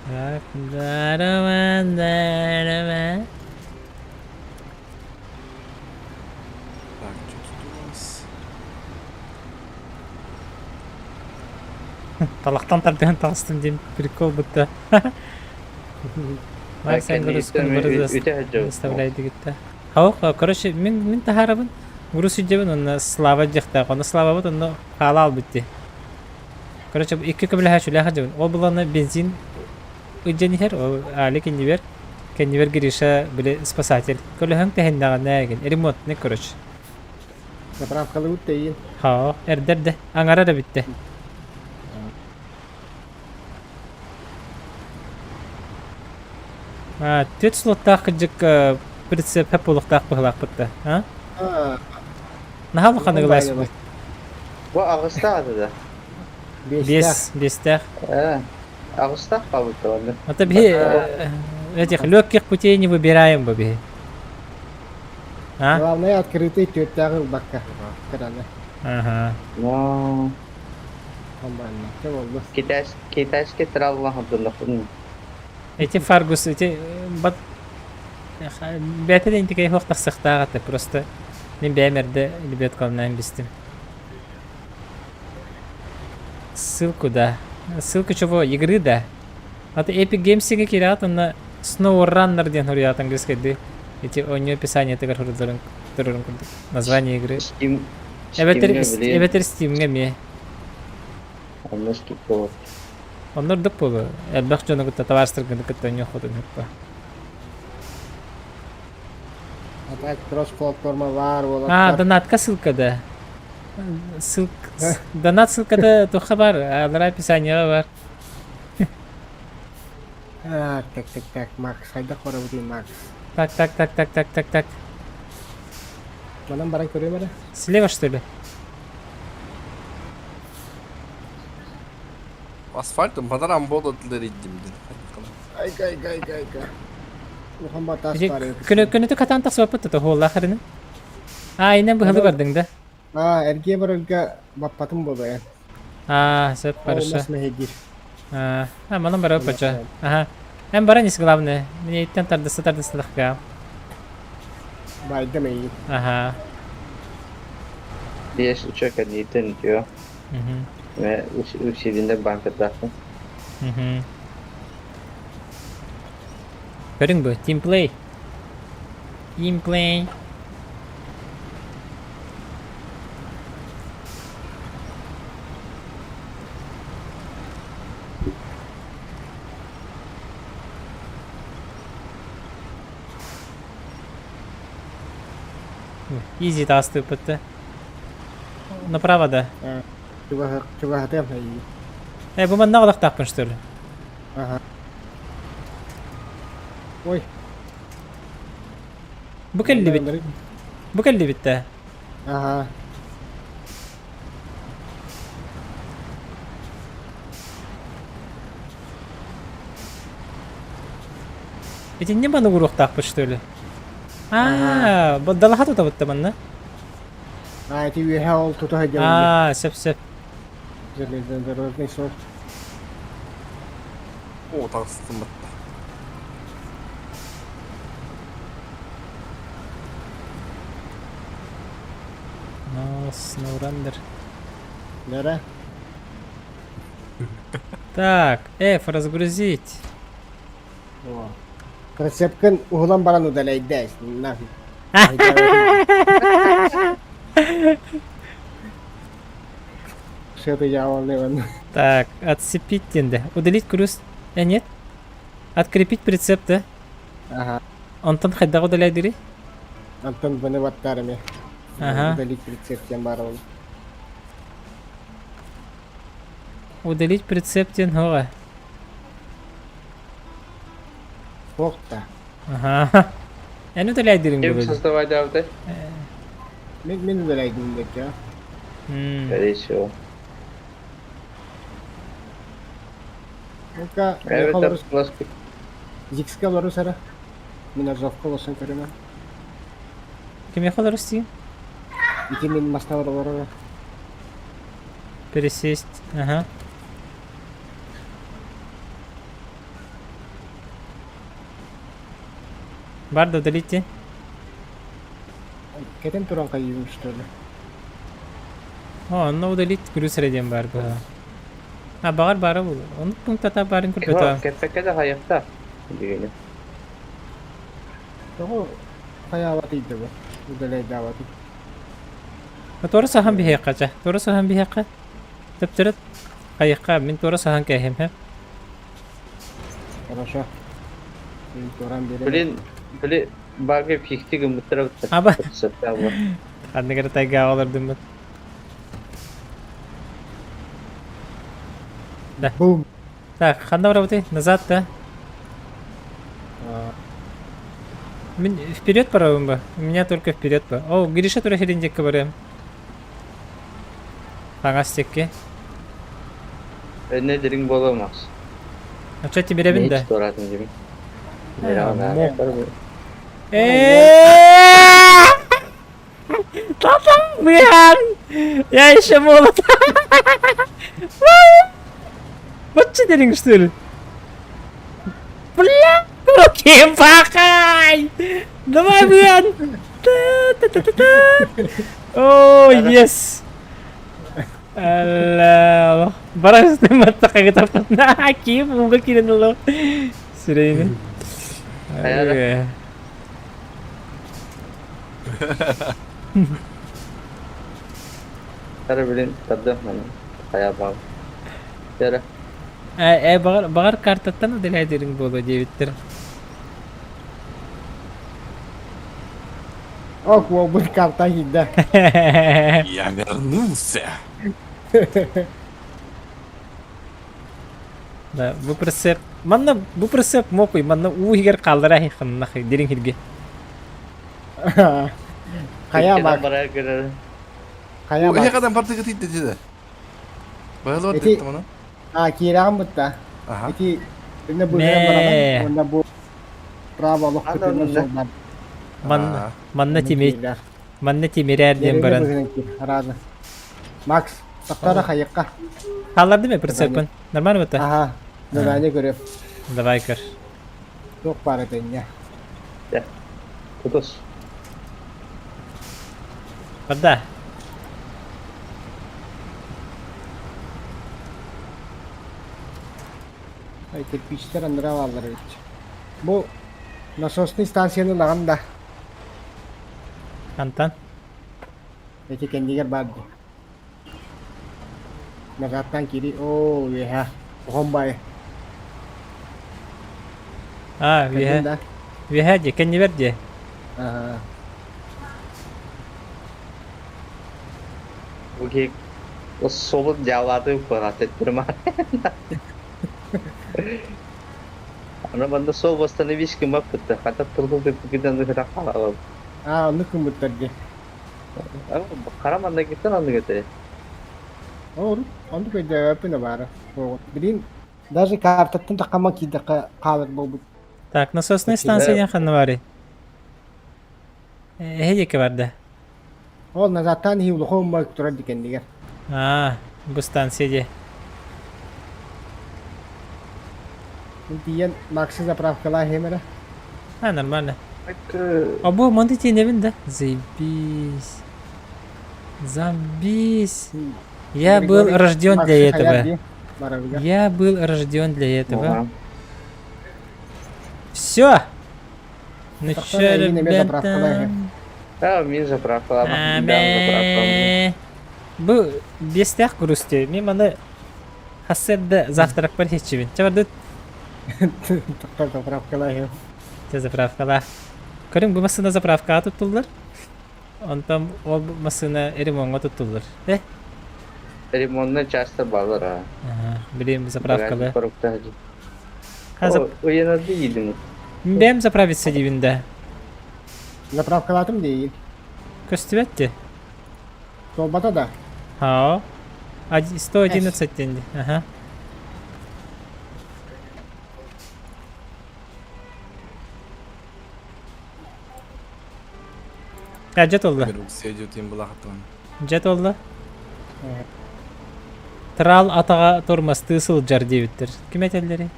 Так, дарова, дарова. Так, что тут у нас? Талақтан тартыған тағыстым дейм. Прикол бұтты. Май сән грузкін бұрызды оставляйды кетті. Хауқ, короче, мен тахарабын. Груз үдебін, оны слава жақтақ. Оны слава бұд, оны халал бітті. Короче, екі көбілі хәшілі хәжібін. Ол бұл оны бензин үдженігер, ол али кеннивер гириша білі спасатель. Көлі хәң тәхіндаған нәген. Ремонт, не короче. Заправкалы өттейін. Хауқ, әрдерді. Аңара да бітті. Төт слоттақ күджік прицеп әп олықтақ бұғылақ бұтты. Нахал қаны ғылайсы бұл? Бұл ағыста ады да. Бестақ. Ағыста қалбытты оны. Это бе этих легких путей не выбираем бы бе. Главное, открытый төттағы баққа. Краны. Ага. Но... Комбайны. Кем олды? Китайский тралла хабдыллахын. Эти фаргус, эти бат... Бәті дейін текей хоқтақ сықтағаты, просто мен бәмерді лебет қалынан бістім. Ссылку, да. Ссылку чего? Игры, да. Это Epic Games'ге кирят, он на SNOWRUNNER ДОН хурят английский. Эти у нее описание тегар хурдырын. Название игры. Эбетер Steam'ге ме. Аннашки кол. Onlar da polo. Elbaq jonu gıtta tavarstırgını gıtta nyo xodu nöppa. Опять кросс-платформа var olan. Донатка ссылкада. Донат ссылкада тоққа бар. Алар описанияға бар. Так, Макс. Хайда қора бұдей, Макс. Так. Манан баран көрем әлі? Слева, что ли? Асфальтом бадарам болот дилер иддим. Айга. Ulan batas Peki var ya. könütü katan tak sohbet tutu holla akırını. Aynen bu hılı bardın da. Ha erkeğe barılga bapatım bu ya. Sep barışa. Olmaz mı hedir? Manam bara pacha. Hem bara nis главное. Мне itten tardысы лахка. Bayda mı iyi? Diğer uçak adiyeten diyor. Ve uçağında banka tarafı. Görün bu team play. Team play. Easy task тупо-то. Направо, да. Coba hati apa iyi? Bu manna kadar takpın что ли? Aha. Oy. Bu kelli bit. Bu kelli bitti. Aha. Bitin ne bana vuruq takpın что ли? Baddalı hatu da bitti manna. Ha itu we have tutuh aja. Sep. Jadi ne sor. 오, 다 쓴다. SNOWRUNNER. Нера? Так, F разгрузить. О. Resepkan uhulan baran udah leda. Nah. Что-то я волнуюсь. Так, отцепить тенда. Удалить груз. Нет. Открепить прицеп, да? Ага. Антон хайда удаляй дiri. Антон бana battarım. Ага. Удалить рецепт я барон. Удалить прицеп тен хора. Фокта. Ага. Yani udaляй dirin Kim bu. создавать авто? Min udalaydım dek ya. Скорее всего. Muka Evet, kalırız. plastik. Zix kalırız ara. Min azafka olsun karıma. Kim yaxalar istiyor? İki min mastavara var ara. Пересесть. Ага. Barda удалите. Keten turan kayıyor işte öyle. Onu удалить груз средем barda. Bağır bara bu. Onu punkt ata barın kurbeto. Kefeke de hayatta. Diyelim. Toho kaya vatıydı bu. Udalay davati. Tora sahan bir heyqaca. Tora sahan bir heyqa. Tabtirat. Qayqa min tora sahan kahim ha. Хорошо. Turan biri. Böyle bagay fikti gümütler Aba. Septa bu. Hadi negara tayga alırdım ben. Boom. Так, ханда работай, назад, да? Вперед пора бы. У меня только вперед бы. О, Гриша тура херендек кабарем. Фагастекке. Ne derin bolamaz. А что тебе ребен да? Ne doğradın gibi. Tatam Bihan! Я еще молод. Вот что ты что ли? Бля! Руки пахай! Давай, Бихан! О, yes! Allah, barang itu mata kaget apa? Nah, kim, mungkin kira dulu. Sudah ini. Hayal. Cara bilin tadı mana? Hayal bang. Cara. Bagar kartatan udah lihat diri bodoh jawabter. Oh, gua berkata hida. Я вернулся. Да, bu pressep. Mana bu pressep mau koi mana higar kaldıra hi khanna hi diring hirge. Kaya bak. Kaya 오, bak. 해가단 파트 같은 데 지다. 뭐야 너 Iti- 됐다 뭐나? Ah, kira mo ta. 아하. Iti, nabuhay mo naman. Nabu. Право лох Ана көтөрүнөн онда. солдан. Манна тимирер дем баран. Разы. Макс, тактара хайыкка. Халларды ме прицепен? Нормально это? Ага. Задание көрөп. Давай кыр. Ток бар этенне. Ya. Putus. Кырда. Ай кирпичтер андыра алар бит. Бу насосный станцияны лаганда. Антан. Эти кендигер барды. Нагаттан кири. О, я. Хомбай. Виха же, кен не верде. Ага. Oke. O solut jawabı peratet bermar. Ana banda sol bastığını bir kim yaptı. Hatta turdu bir bugünden de kadar kalalım. А, onu kumuttardı. Ama karamanda gittin andı götürü. Olur. Onu da yapına var. Bilin. Даже картатын такама киде калыр болбут. Так, насосная станция ханвари. Хеде ке барда. Ол назаттан хи улхом бак турады кендигер. Bu станция же. Диэн макси заправкала хемера. Нормально. А бу монтите не вин да? Заебись. Замбись. Я был рожден для этого. Я был рожден для этого. Все. Ну чё, ребята? Ha, min zapravkala. Bu бестях грусти. Мен маны хаседде завтрак бар хечибин. Чабардыт. Токтор заправкала хем. Те заправкала. Көрүң бу машина заправкага туттулар. Онтан ол машина ремонтга туттулар. Ремонтuna часто bağlar ha. Билем заправкалы. Порукта. Hazır. O yana değildim. Бем заправиться дивинде. Заправкалатым değil. Көстүбетти. Солбата да. Хао. 111 тенге. Ага. Жет oldu. Bir uksiye diyorum bulaktan. Жет oldu. Трал атага тормоз тысыл жар дебиттер. Ким этелдери?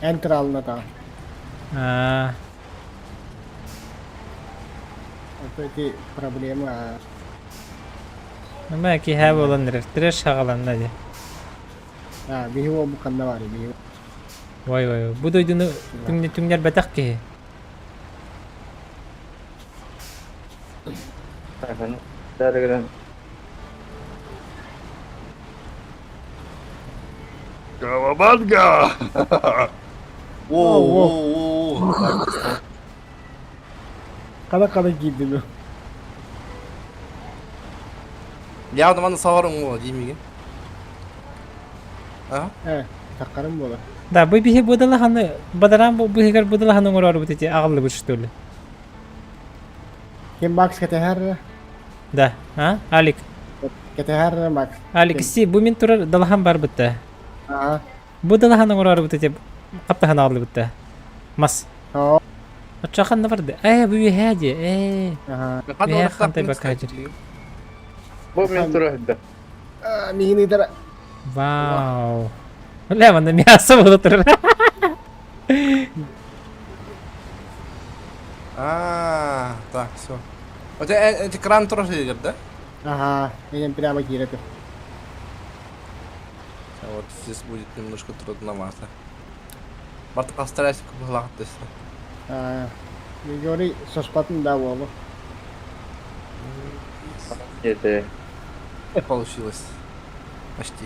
Enter alına da. Эти проблемы. Нема ки ха боланыр. Треш шагаланна ди. Биhi o bu kanda var bihi. Вай. Бу дойдуну түңнер батак ки. Efendim. Dergiden. Кавабанга! Воу. Kala gidiyor. Ya da bana sağırım o değil mi? Ha? Takarım bola. Да, бу бихи будала ханы, бадарам бу бихигер будала ханы ngoror бутити агылы бүштөлү. Kim Max keteher? Да, Алик. Keteher Max. Алик, си бу мин турар далахан бар бутта. Бу далахан ngoror бутити капта ханы агылы бутта. Мас. Ачахан да барды. Бу бихади. Я хантай бакажир. Bu mentorda. Mini dara. Вау. Ля, мана мясо было тур. Так, все. У тебя эти кран тоже идет, да? Ага, идем прямо кирето. Вот здесь будет немножко трудновато. Барт постарайся купить. Не говори, со спатом да волу. Это Получилось. Почти.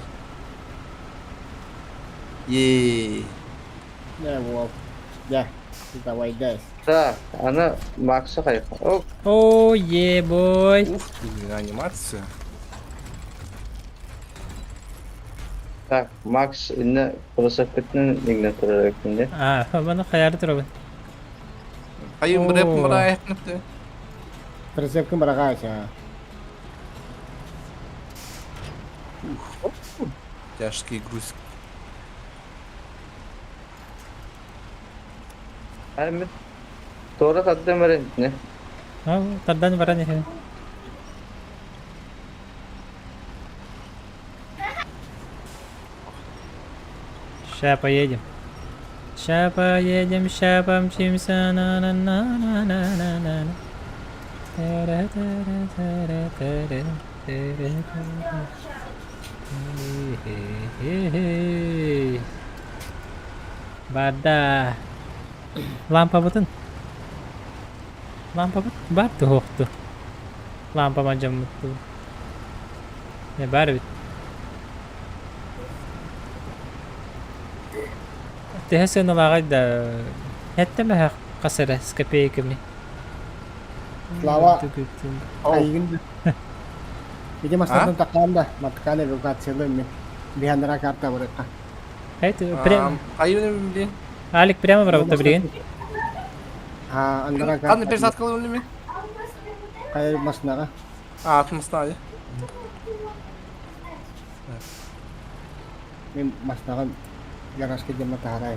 Еее. Да, вол. Да, давай, дай. да, она Макса хайха. О, О, бой. Ух ты, анимация. так, Макс ini filosofetinin ignatörü ekinde. Бана хаяры турабын. Hayır, bir yapım var ayaklıktı. Прицепка барагача. Тяжкий груз. Hani sonra tadı mı ne? Ha, taddan bara ne? Şapa yedim. Şapa yedim, şapam çimsa na na na na na na na. Tere tere tere tere tere tere. Hehehe. Bada. Lampa batın. Lampa bat. Battı hohtu. Lampa macam mutlu. Ne bari bit. تحس انه العقد حتى ما قصر سكابيك مني Klava. Ayın. Jadi mas tatang takam dah. Matkane rugat selum ni. Bihandara karta mereka. هاي بريم Ayını mı bileyim? عليك بريم برا تبرين Ha, andara Kan bir karta. saat kalıyor mu? Kayak mas naka. Atmışsın hadi. Ni mas naka. Garas ke jam matahari.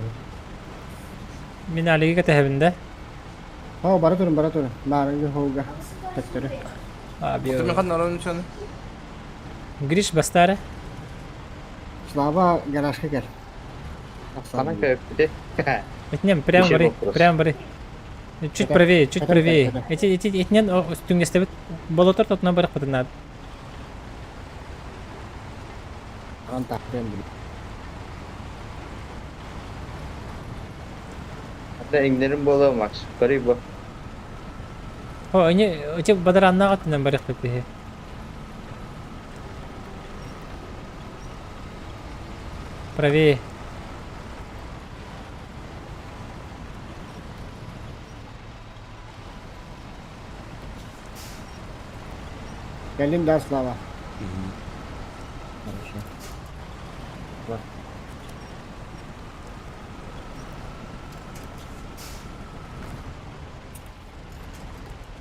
من عليك كتهبن Oh, baru turun. Narang jo hoga. Tektere. ابي Oturma kan naranın içine. جريش بستاره Slava garas ke gel. Sana köptü. اثنين بريم Еще بري вопрос. بريم بري чуть правее чуть правее эти اثنين استون يستبت болотор тотна барах патнад Antah dem. Hatta İngilizlerin bolu Max. Garip bu. о они эти бадар аннагат нан барах патбе правее Gelin dah Slava. Хорошо.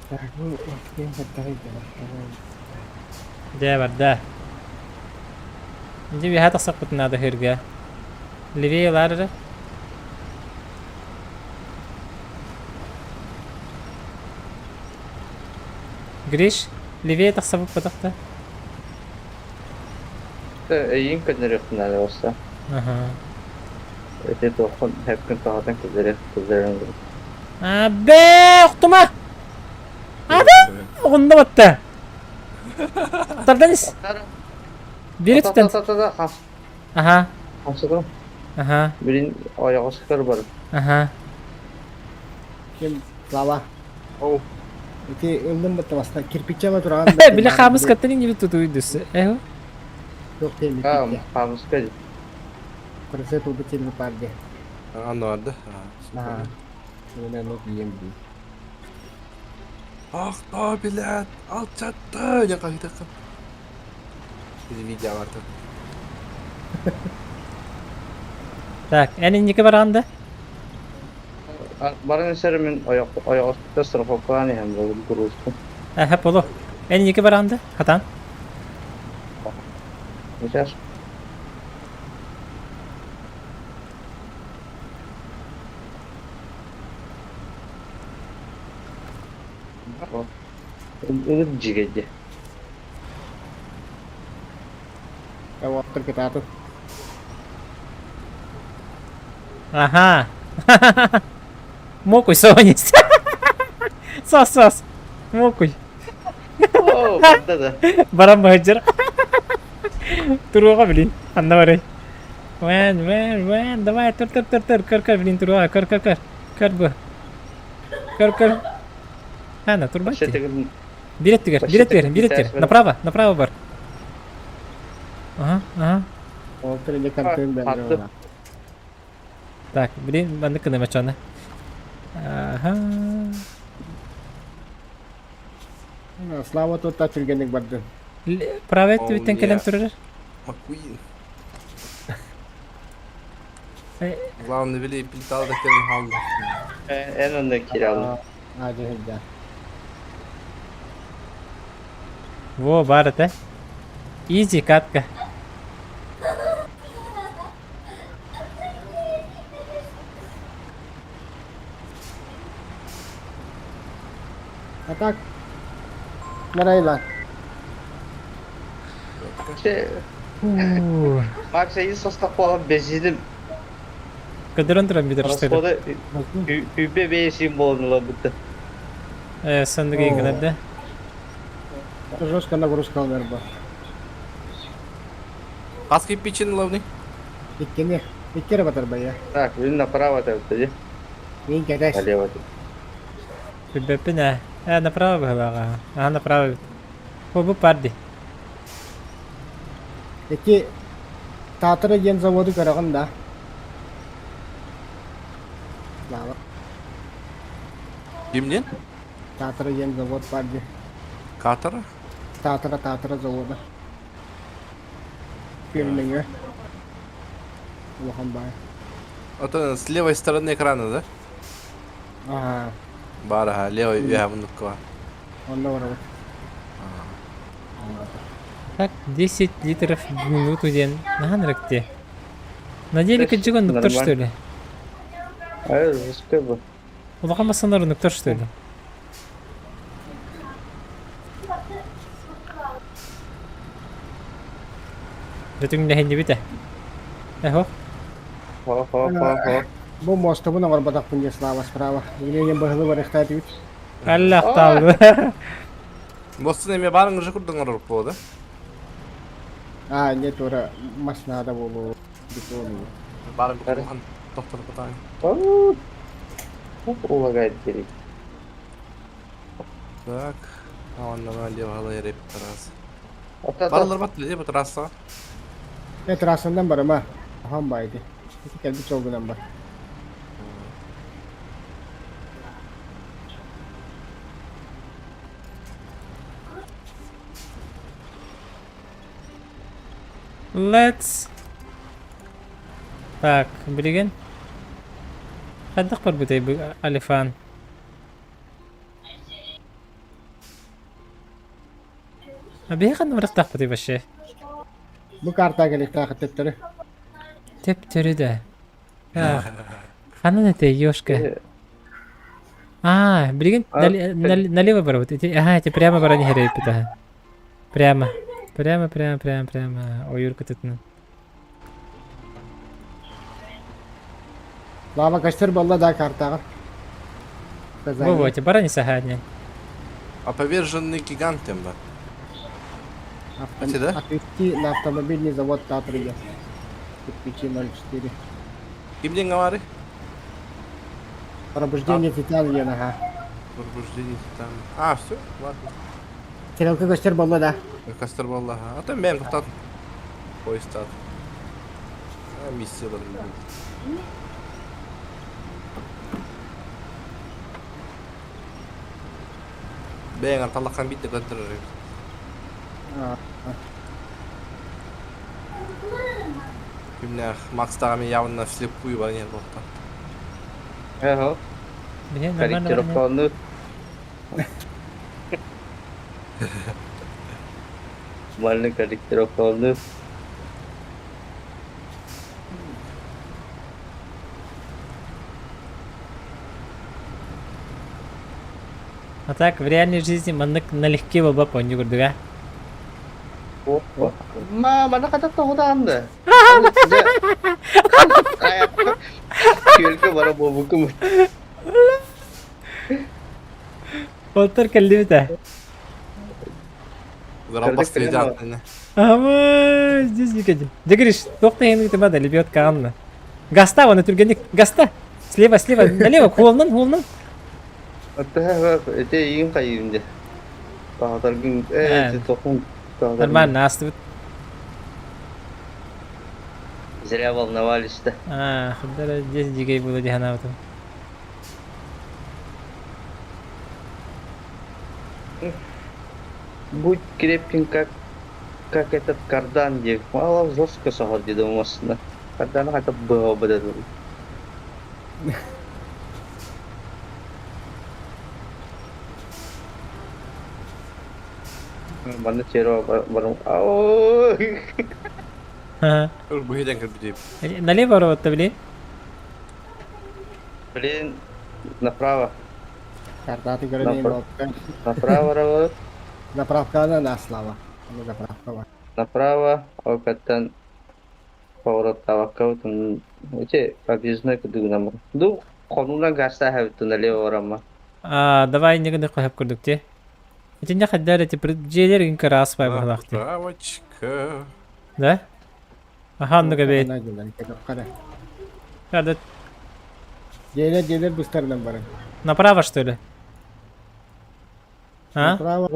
Так, ну, окей, поддержать. ده برده نجيب هذا سقطنا ده هرجع اللي فيه لارده جريش اللي فيه تصبب بتقطع Yine kadar yakınlar olsa. اها Öte dokun hep gün tahadan kızların. ابي اختما هذا غنى وتا طردنس بيرت تنت اها Hasıkım. اها Birin ayağı sıkar var. اها Kim Slava. Oh. Itu undang betul mas. Kirpiknya mah turun. بلا خامس كترين جبت تو يدس ايوه Yok değil. Ha, Kirpiknya. hamıskı. Kurasa tuh betul lupa dia. Anladı. Nah, ini lo diem di. Ah abiler alçattı. Ya kaydı kız. Bir video vardı. Так يعني اني كبر عنده Barın eserimin ayağı sıkta sırfa kani hem de durursun. هب والله اني كبر عنده حتى Geçer. Itu jigedi. Waktu kita tuh. اها موكوي سونيس صاص موكوي Oo, patladı. برا مهجر تروح قبلين النوري وين دواء تر كر بلين تروح كر به كر انا تربتي Başlatıkın. بيرتر направо бар ага Waktu ini kartun Patlı. baru. так блин банда кына мачана ага Slava tuh tak curiga badan. правее Oh, твитен келем yeah. турар McQueen. Главное, вели пилтал da kelim halde. En öndeki kiralı. Aja aja. वो भारत है इजी काट का А так, Нарайла. Макс, я состав безидим. Кадырын тұрам бедер штыры. Расходы үбе бейсим болунула бұдды. Сандығы еңгілерді. Это жестко нагрузка верба. Қас киіп печен лавны? Иккере батар бая. Так, він направо-то тоді. Мен кетеш. Налево-то. Күлбеппін направо бағалаға. Направо. Бұл парди. Эки татыры ген заводу көрөгөн да. Клава. Кімнен? Татыры ген завод парди. Катара? Татыры заводу. Фильмиңе. Улахан бай. Это с левой стороны экрана, да? Ага. Бара, левой я внукова. Он добрый. Так, 10 литров в минуту ден. Наған рәкте. На деле каджигон нуктор, что ли? Жесткой был. Улахан басанару нуктор, что ли? Ретуң нәхен не бите? Эхо? Хо. Бу мосту бу номер батак пунья слава справа. Или не бахлы варихтат вид. Аллах талды. Мостын эме барыңыз жакурдуңар болду, да? А, нет, ура, маш надо было. Бетону. Барың курган токтолуп атайын. Улагает керек. Так. Аваннан лево ала ереп тарас. Ата. Барылар баттı деп тараса. Это расандан бар ма. Хан байды. Эти келби чолгунан бар. Let's. Так, билеген. Қандық бар бұдай бұл алифан. Бей қанды мұрықтақ бұдай башы? Бу карта келик тақы тептері. Теп түрі да. Қанын әте, ёшка. Билеген налево бар вот. Эти прямо бара не херейт бұда. Прямо. Прямо. Ой, юрка тұтыны. Лава каштыр болла да картаға. Вот, бара не сахадня. А поверженный гигантом, да? Эти, да? Отвезти на автомобильный завод Татрия. Кирпичи 04. Кимден говори? Пробуждение титана, ага. Пробуждение титана. Все, ладно. Терелка каштыр болла да. Кастер болла. А там BENQ тат. Поезд тат. Миссиялар. BENQ талакан битти көтөрөр. Кимне Макстагы мен явно вслепую барген болду. Эхо. Корректировканы. Мальный корректировканы. А так, в реальной жизни маннык налегке болба поню көрдіға. Mana kata tahu anda? Kayak baru bawa buku. Отыр кәлді біті. Зарабас следят. Здесь не кәді. Дегіріш, тоқта ең үті бада, лебет қағанна. Гаста, оны түргенік, гаста. Слева, налево, қолынан. Это им кайында. Тағдыргын, тоқын. Нормально, асты бұд. Зря волновались-то. Худара здесь дигей было дихана бұты. Будь крепким, как этот кардан, где мало жестко сохранить домостно. Кардан это было бы это. Mana cero baru. Быгеден кірбідейіп. Налево роватты, блин. Блин, направо. Картаты города Направо. лодка. Направо работает. Заправка на Слава. Ну, заправка. Направо, окатан поворот тавакка тун. Эти объездной кудуг намар. Ду конуна гаса хавту налево рама. Давай не гоню хлеб курдукте. Эти не хотят эти пределы инка раз по бахлахте. Заправочка. Да? Ага, ну габей. Када. Надо Джейлер бустер номер. направо что ли? А? Направо.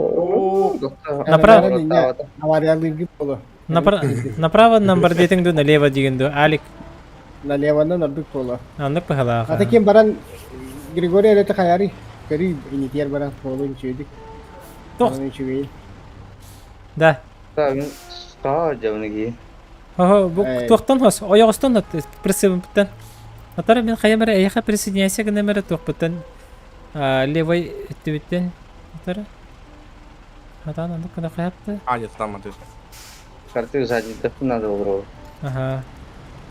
Направо. Авария лиги поло. Направо номер дейтинг ду налево дигенду. Алик. Налево на набик поло. Аннык пахала. А таким баран Григорий это хаяри. Кери инитиер баран поло инчуди. Тох. Инчуди. Да. Та жавныги. Ого, bu to'xtan hos, oyoq ostidan pressibdan. Atara men qayamara ayqa presidensiya gnemera to'xpatan. Levay tibitten. Atara. Атан аны кына каяпты. Нет, там это. Карты сзади надо убрать. Ага.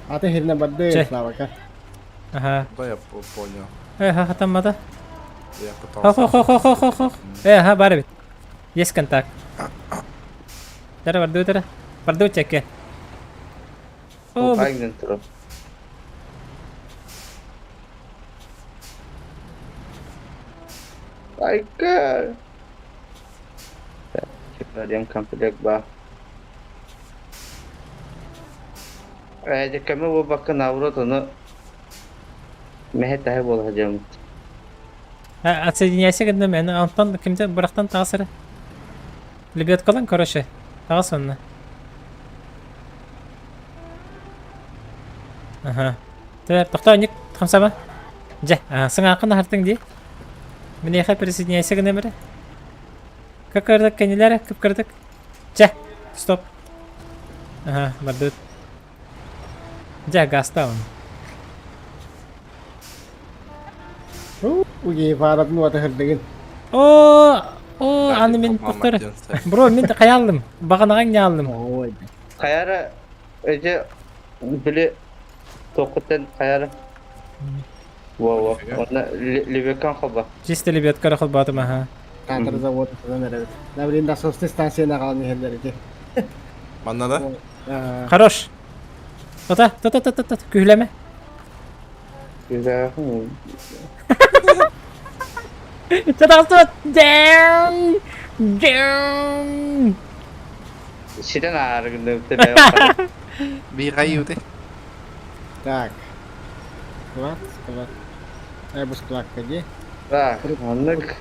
А ты херна бадде Слава ка. Ага. Да, я понял. Ха тамада. Я пытался. Хо. Ха барбит. Есть контакт. Тара барду тара. Барду чеке. О, Айген тұрып. Айка! Чекладем комплект ба. Әйдекеме бұл бақын аврот оны мәхет әйі бол хәжем. отсоединяйся генде мен антон кимде бирактан тасыры. Лебет калан короче. Тагысынны. Ага. Тәп тохта ник хамсама. Жа, сыңа акын хартың ди. Мне ха присоединяйся генде мере. Как кырдык кенелер, кып кырдык. Жа, стоп. Ага, бардыт. Жа, гастаун. Уги фарат ну ата хердеген. Аны мен тоқтар. Бро, мен каялдым. Баганаган не алдым. Ой. Қайары өте біле тоқыттен қайары. Вау, оны лебекан қоба. Чисто лебет карахол батым, ага. Катыр завод тузанер. Наврин да состы станцияна калган херлерге. Манна да? Хорош. Тота, күйлеме. Güzel. Тота, down. Сиден аргынды өте Бегаю ты. Так. Склад. Айбу склад где? Так, аннык.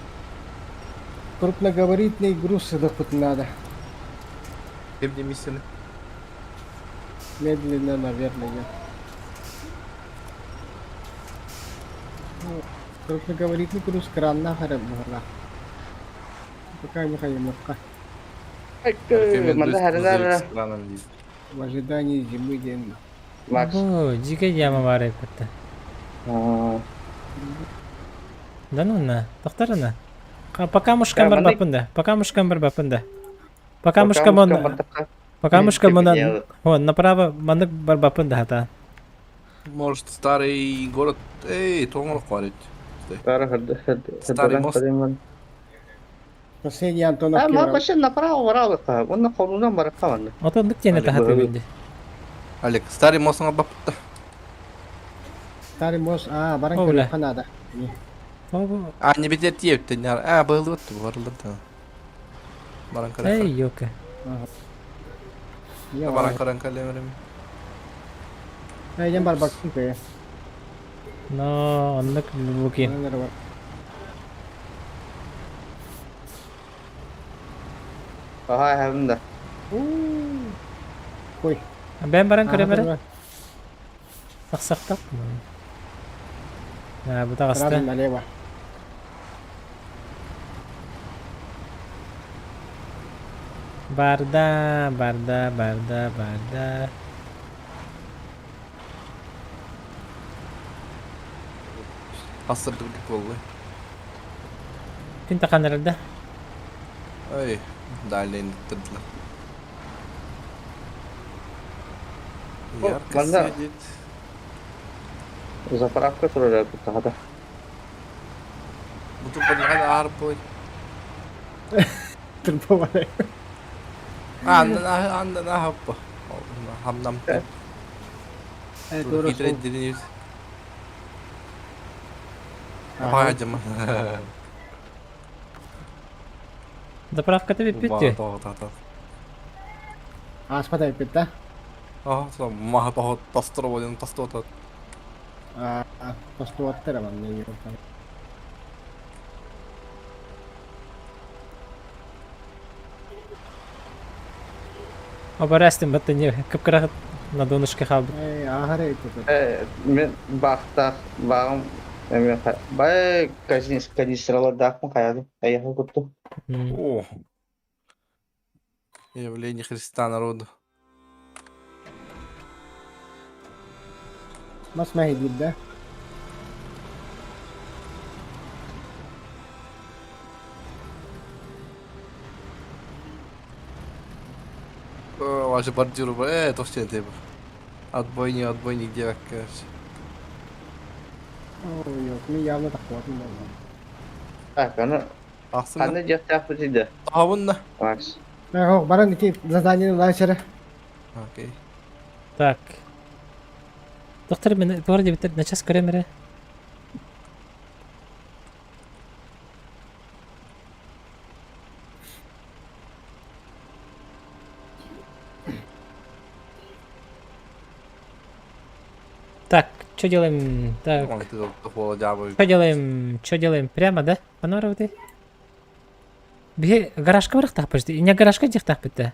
Крупногабаритный груз доход надо. Ты мне миссины. Медленно, наверное. Крупногабаритный груз кран на харам махла. Пока не хаем ловка. Манда харинар. В ожидании зимы день. Макс. О, дига яма бар эпетте. Да ну на, тохтарына. Пока мушкам бар бапында. Пока мушкам бар бапында. Пока мушкам он. Пока мушкам он. Вон направо мандык бар бапында хата. Может, старый город... Эй, Томар хвалить. Старый мост. Последний Антонов Ма кеврал. башын направо варалықа. Оны қолуна бараққа. Отондык тене тахаты бинди. Олег, старый мост на бапта. Старый мост. Баран Оуля. кеврал надо. Не бедет ебте, не... Был вот, варлата. Баранка. Эй, ёка. Баранка лемрем. Ayam bar bakın pe. Но, оннык луки. Ага, хәвімді. Koy. Ben баран көре бере. Сақсақтақ. Bu тағысты. Сразу налево. Барда. Asırdık vallahi. Пин тақан herhalde. Ай, далее интегрировали. Ярко Манда. светит. Заправка тұрыр тағада. Butuh pernikahan arpoy. Terbawah. Anda na apa? Hamnam. Terus. Kita jadi apa aja mah. Заправка тебе пяти. Асфальт пятта. Сам мах тохот тастроводен тастотот. Постуаттера мен. Обарастым баттыне кыпкырак на донышке хабы. Ахары итет. Мен бағым бай канистралардақпын қаяды аяғы күтті. О. Явление Христа народу. ما اسمها جدة. Ваши бордюры, это все типа. Отбойник девок, кажется. Yok, ini явно tak kuat nih. Karena Aslında jatuh apa tidak? tahun lah. Max. Nah, barang itu задание лайшера. Окей. Так. Доктор, мен городе битер на час көремере. Так, что делаем? Так, что делаем? Прямо, да? Паноровый? Бе гаражка барах так почти. Не гаражка тех так битте.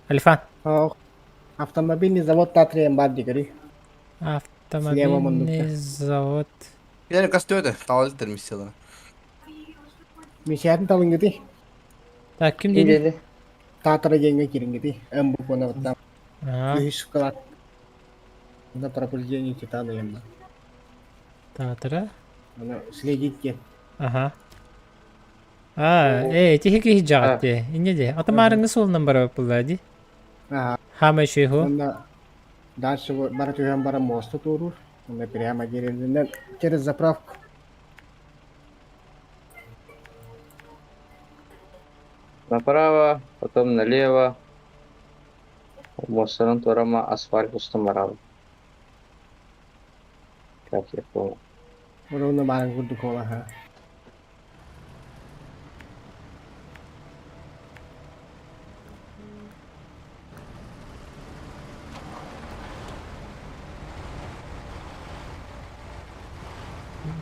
Альфа. Автомобильный завод Татрием Бадди, говори. Автомобильный завод. Yani kaç diyordu? Tavalı termisyalar. Мишатын талын gitu. Так, ким dedi? Татра jenga kiring gitu. Embu puna betam. Ага, Шоколад. На пробуждение титана ямна. татара. Она следит кен. Ага. Тихи жагатте. Инеде. Атамарыңы сол номер булады. Хама шейху. Она дальше барат уям бара мосту турур. Мы прямо через заправку. Направо, потом налево. Мостом турама асфальт устамарал. Как я понял. Ровно барang kudu kola ha.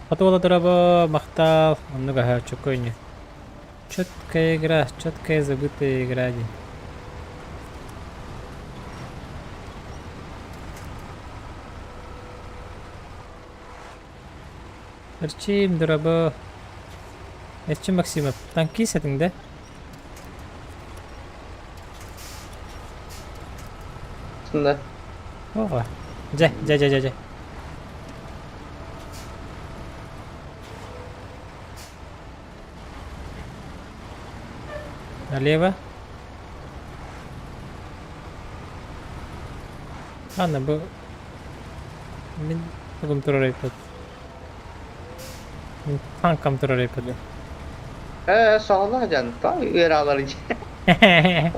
Фотола драба махтал. Много ха чукойни. Четкая игра, четкая забытая игра. Эрчим драба. Эрчим Максимов. Танки сетинг, да? Да. Ого. Жа. Налево. Ладно, мен бүгін тұрар айпады. Мен танкам тұрар айпады. Sağlar canım. Tam yaralar için.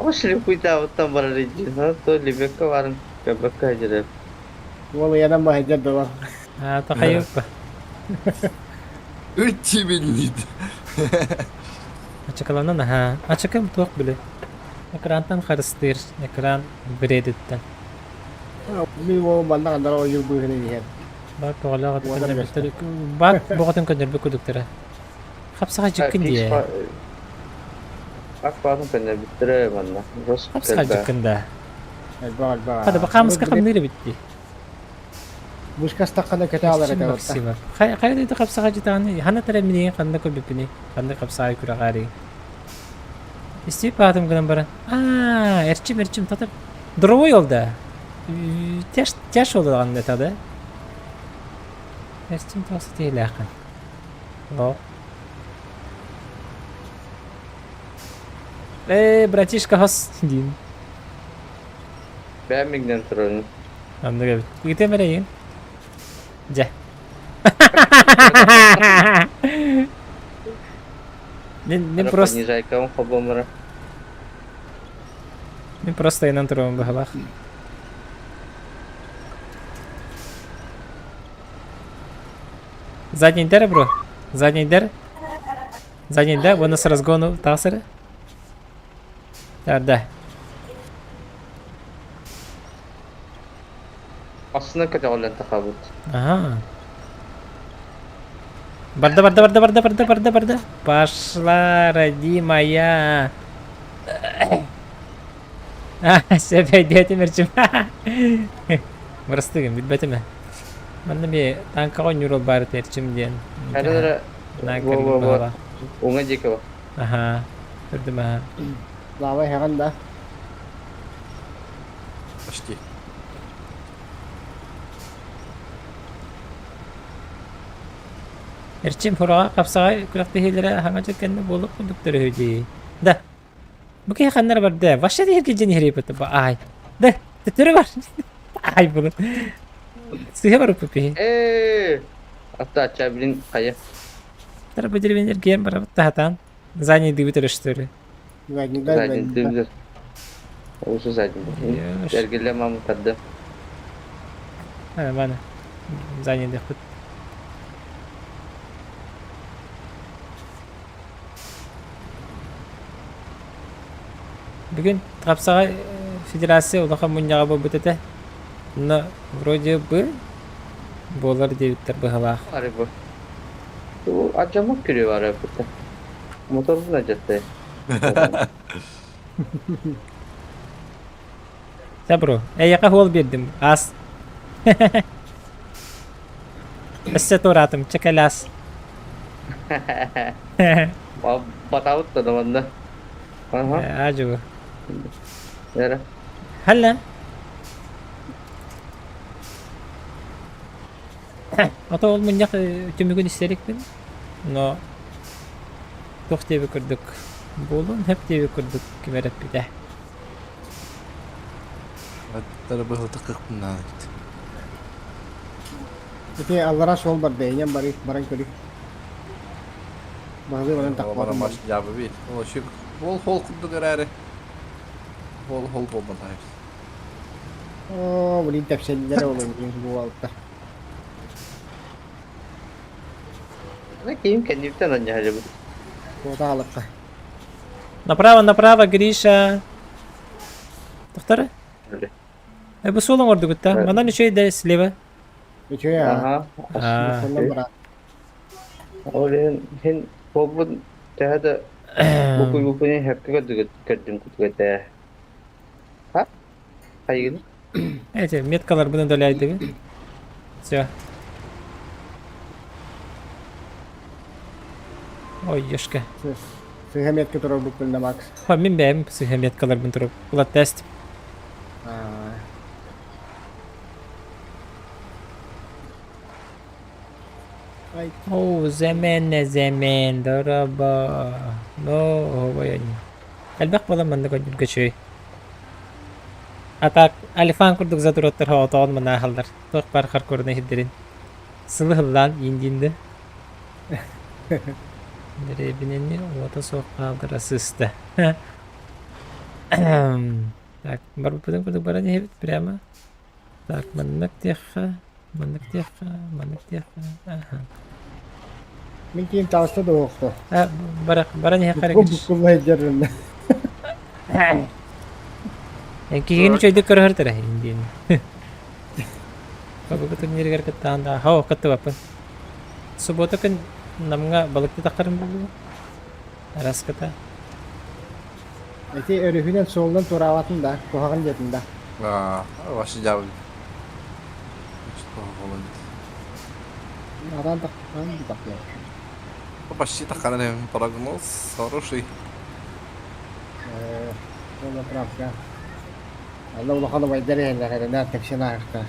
O şunu kuytavuttan bana rejim. То Веб-камера varın. КАМБЕК aja. Wala yan ang mahajad doang. Takayop ba? 3000 lid. Açıkalan na ha. Açıkam tuwak bile. Ekrantan karıştır. Ekran bredetten. Hindi mo banda ka dalawa yung buhay na yan. Bak wala ka tanda bitter. Bak bukatın kadar bir kuduktura. Kapsa çıkın diye. Bak bakın ben de bitireyim anla. Kapsa çıkın da. Bak. Hadi bakalım kakam nere bitti. Buskas tak ka na kita ala na kawata. Maksimum. Kaya dito kapsa çıkın. Hana tara mini kanda ko bipini. Kanda kapsa kurakari. İsteyip atım kadar bara. Erçim tatap. Durumu yolda. Ters oldu anne da. Erçim tası değil yakın. O. Братишка хас дин. Beğenmekten turun. Anladım. Gitme nereye? Gel. Мен просто Понижайкам хобомара. Мен просто инан турам бахалах. Задний дер, бро. Задний дер. Задний дер. Вон с разгону тасера. Да. Aslında kötü olan takabut. Ага. Барда. Пошла, родимая. Себе дети мерчим. Мырыстыгым, билбетиме. Манда би танка ойнурол бар терчим ден. Herhalde Накал. Unga jika ba. Ага. Көрдүм ага. Клава хаганда. Почти. Эрчим фурага капсага күлөктө хелере ханга чеккенде болуп кудуктөр хөдү. Да. Bu kaya kanlar var da. Başladı herkes jeni herip ötü. Ay. Da. Tütürü var. Ay bunu. Suya var upupi. Hatta açabilin kaya. Tara bacırı bener giyen bara tahtan. Zani dibi tere что ли. Zadin dümdüz. Olsun zadin. Yoş. Sergile mamu tadı. Ha bana. Zani de хут. Бүгін Қапсаға федерация олаға мұнияға бұл бұтыды. Но вроде бы болар деуіттер бұғалақ. Var bu. Bu acımak gülü var ya burada. Motorun acıttı. Та бро, яқа хол бердім, ас. Өссе торатым, чекалас. Batavut da damanda. Aha. Ажу. Nere? Халла. Ата ол мұнияқ түмігін істерекпін. Но тоқ тебе күрдік. Болын, хеп тебе күрдік кемеріп біде. Hatta böyle takık bundan gitti. Iti Alvara sol bar deyinyan barang kuri. Bahagi walang Bana takwa. baş cevabı bir. O şu hol kurdu kararı. Hol olmadı hayır. Oh, wali tepsilere ulan yung buwalta. Ne kim kendi bir tane aja bu. Kota halak ka. Направо, Гриша. Доктора? Öyle. Bu solun orada gutta. Evet. Bana ne şey de sleva. Ito ya. Aha. Ha. Sonuna bara. Oraya hen hobun tehada buku ni hakka kadın kutu Ha? Hayır. Эти меткалар bunu доляйды. Все. Ой, ёшка. Sihamet ka turo bukul na max. Ха, мен бәм сыха меткалар bunu туруп. Булат тест. Ay, О, zemen дараба. No, вояни. Әлбәк балам мында көчү көчү. Атак алифан курдук затуроттар хаватаган мына халдар. Ток бар хар көрүнө хиддерин. Сылыгылдан индинде. Деребинени ота соккалдыр асысты. Так, бар будем барани хебит прямо. Так, маннык теха. Ага. minkin tausta do ko. Барани хакар Bukul гиш. bukul na hidyarin na. Кигини чойдук көрөр тара индин. Бабагытын нергер каттанда хау катты бапын. Суббота көн намга балыкты такарын болду. Раската. Iti örühünen soldan torawatın da. Kohakan jetin da. Baş cevabı. Hiç olmadı. Aran takkan di takya. Почти такая прогноз хороший. Sola trafka. Allah Allah kana bay dere hele ne tepsina ayakta.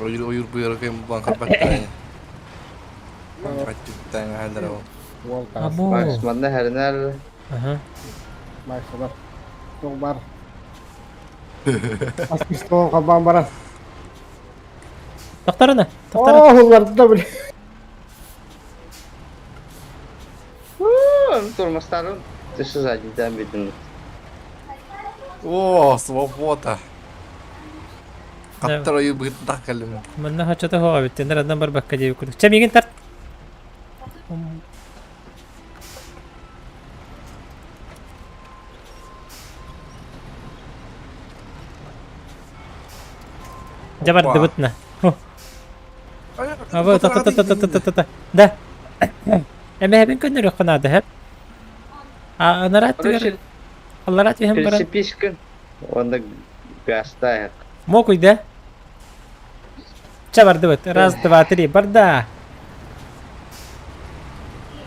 Oyur bu yere kim banka baktı. Kaçtı tane halde o. Volta. Abo. Mana herner Aha. Bay sabah. Tok bar. Aspis to kabang baran. Doktoruna. Oh, hullar da böyle. Турмастарын тышы задидан бедім. О, свобода. Который будет так калим. Манна хачата хоо бит нэр адан бар бакка дий күр. Чамигин тарт. Жабар дебутна. Ава та. Да. Эме хебин көннөр кынады хеп. Нарат тигер. Алларат вем бар. Пересипишкін. Онда гаста. Мокуй да? Чабар дебут. Раз, два, три. Барда.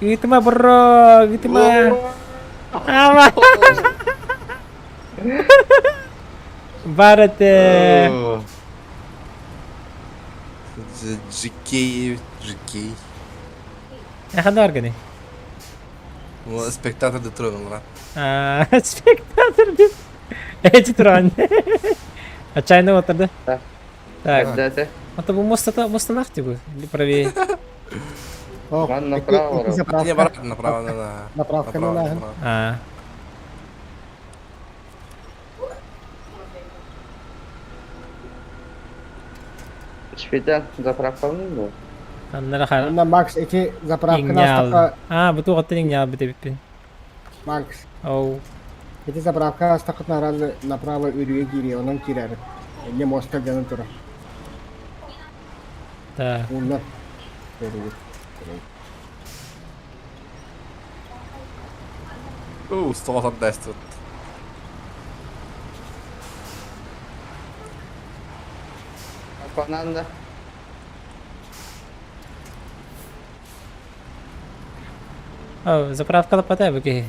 Гитма бро, гитма. Ава. Барате. GK. Яхан органи. Спектатор да тръгнал, брат. Спектатор бит. Ети трон. Отчаянно отърда. Да. Так. Дете. Это был моста нахти го. Или правее. О, Ван направо, таки Не, заправка. брат, направо, да. Направка на нахен. Шпидан заправкалның бұл. Аннара хара. На Макс эти заправка Ингнял. настака. Буту гаттын ингнял бите биппин. Макс. Оу. Эти заправка настакат направо үрüye giriyor. Onun girer. Ne mosta canı tura. Да. Bunlar. Столата действат. Пананда. Оу, заправка лапата баки.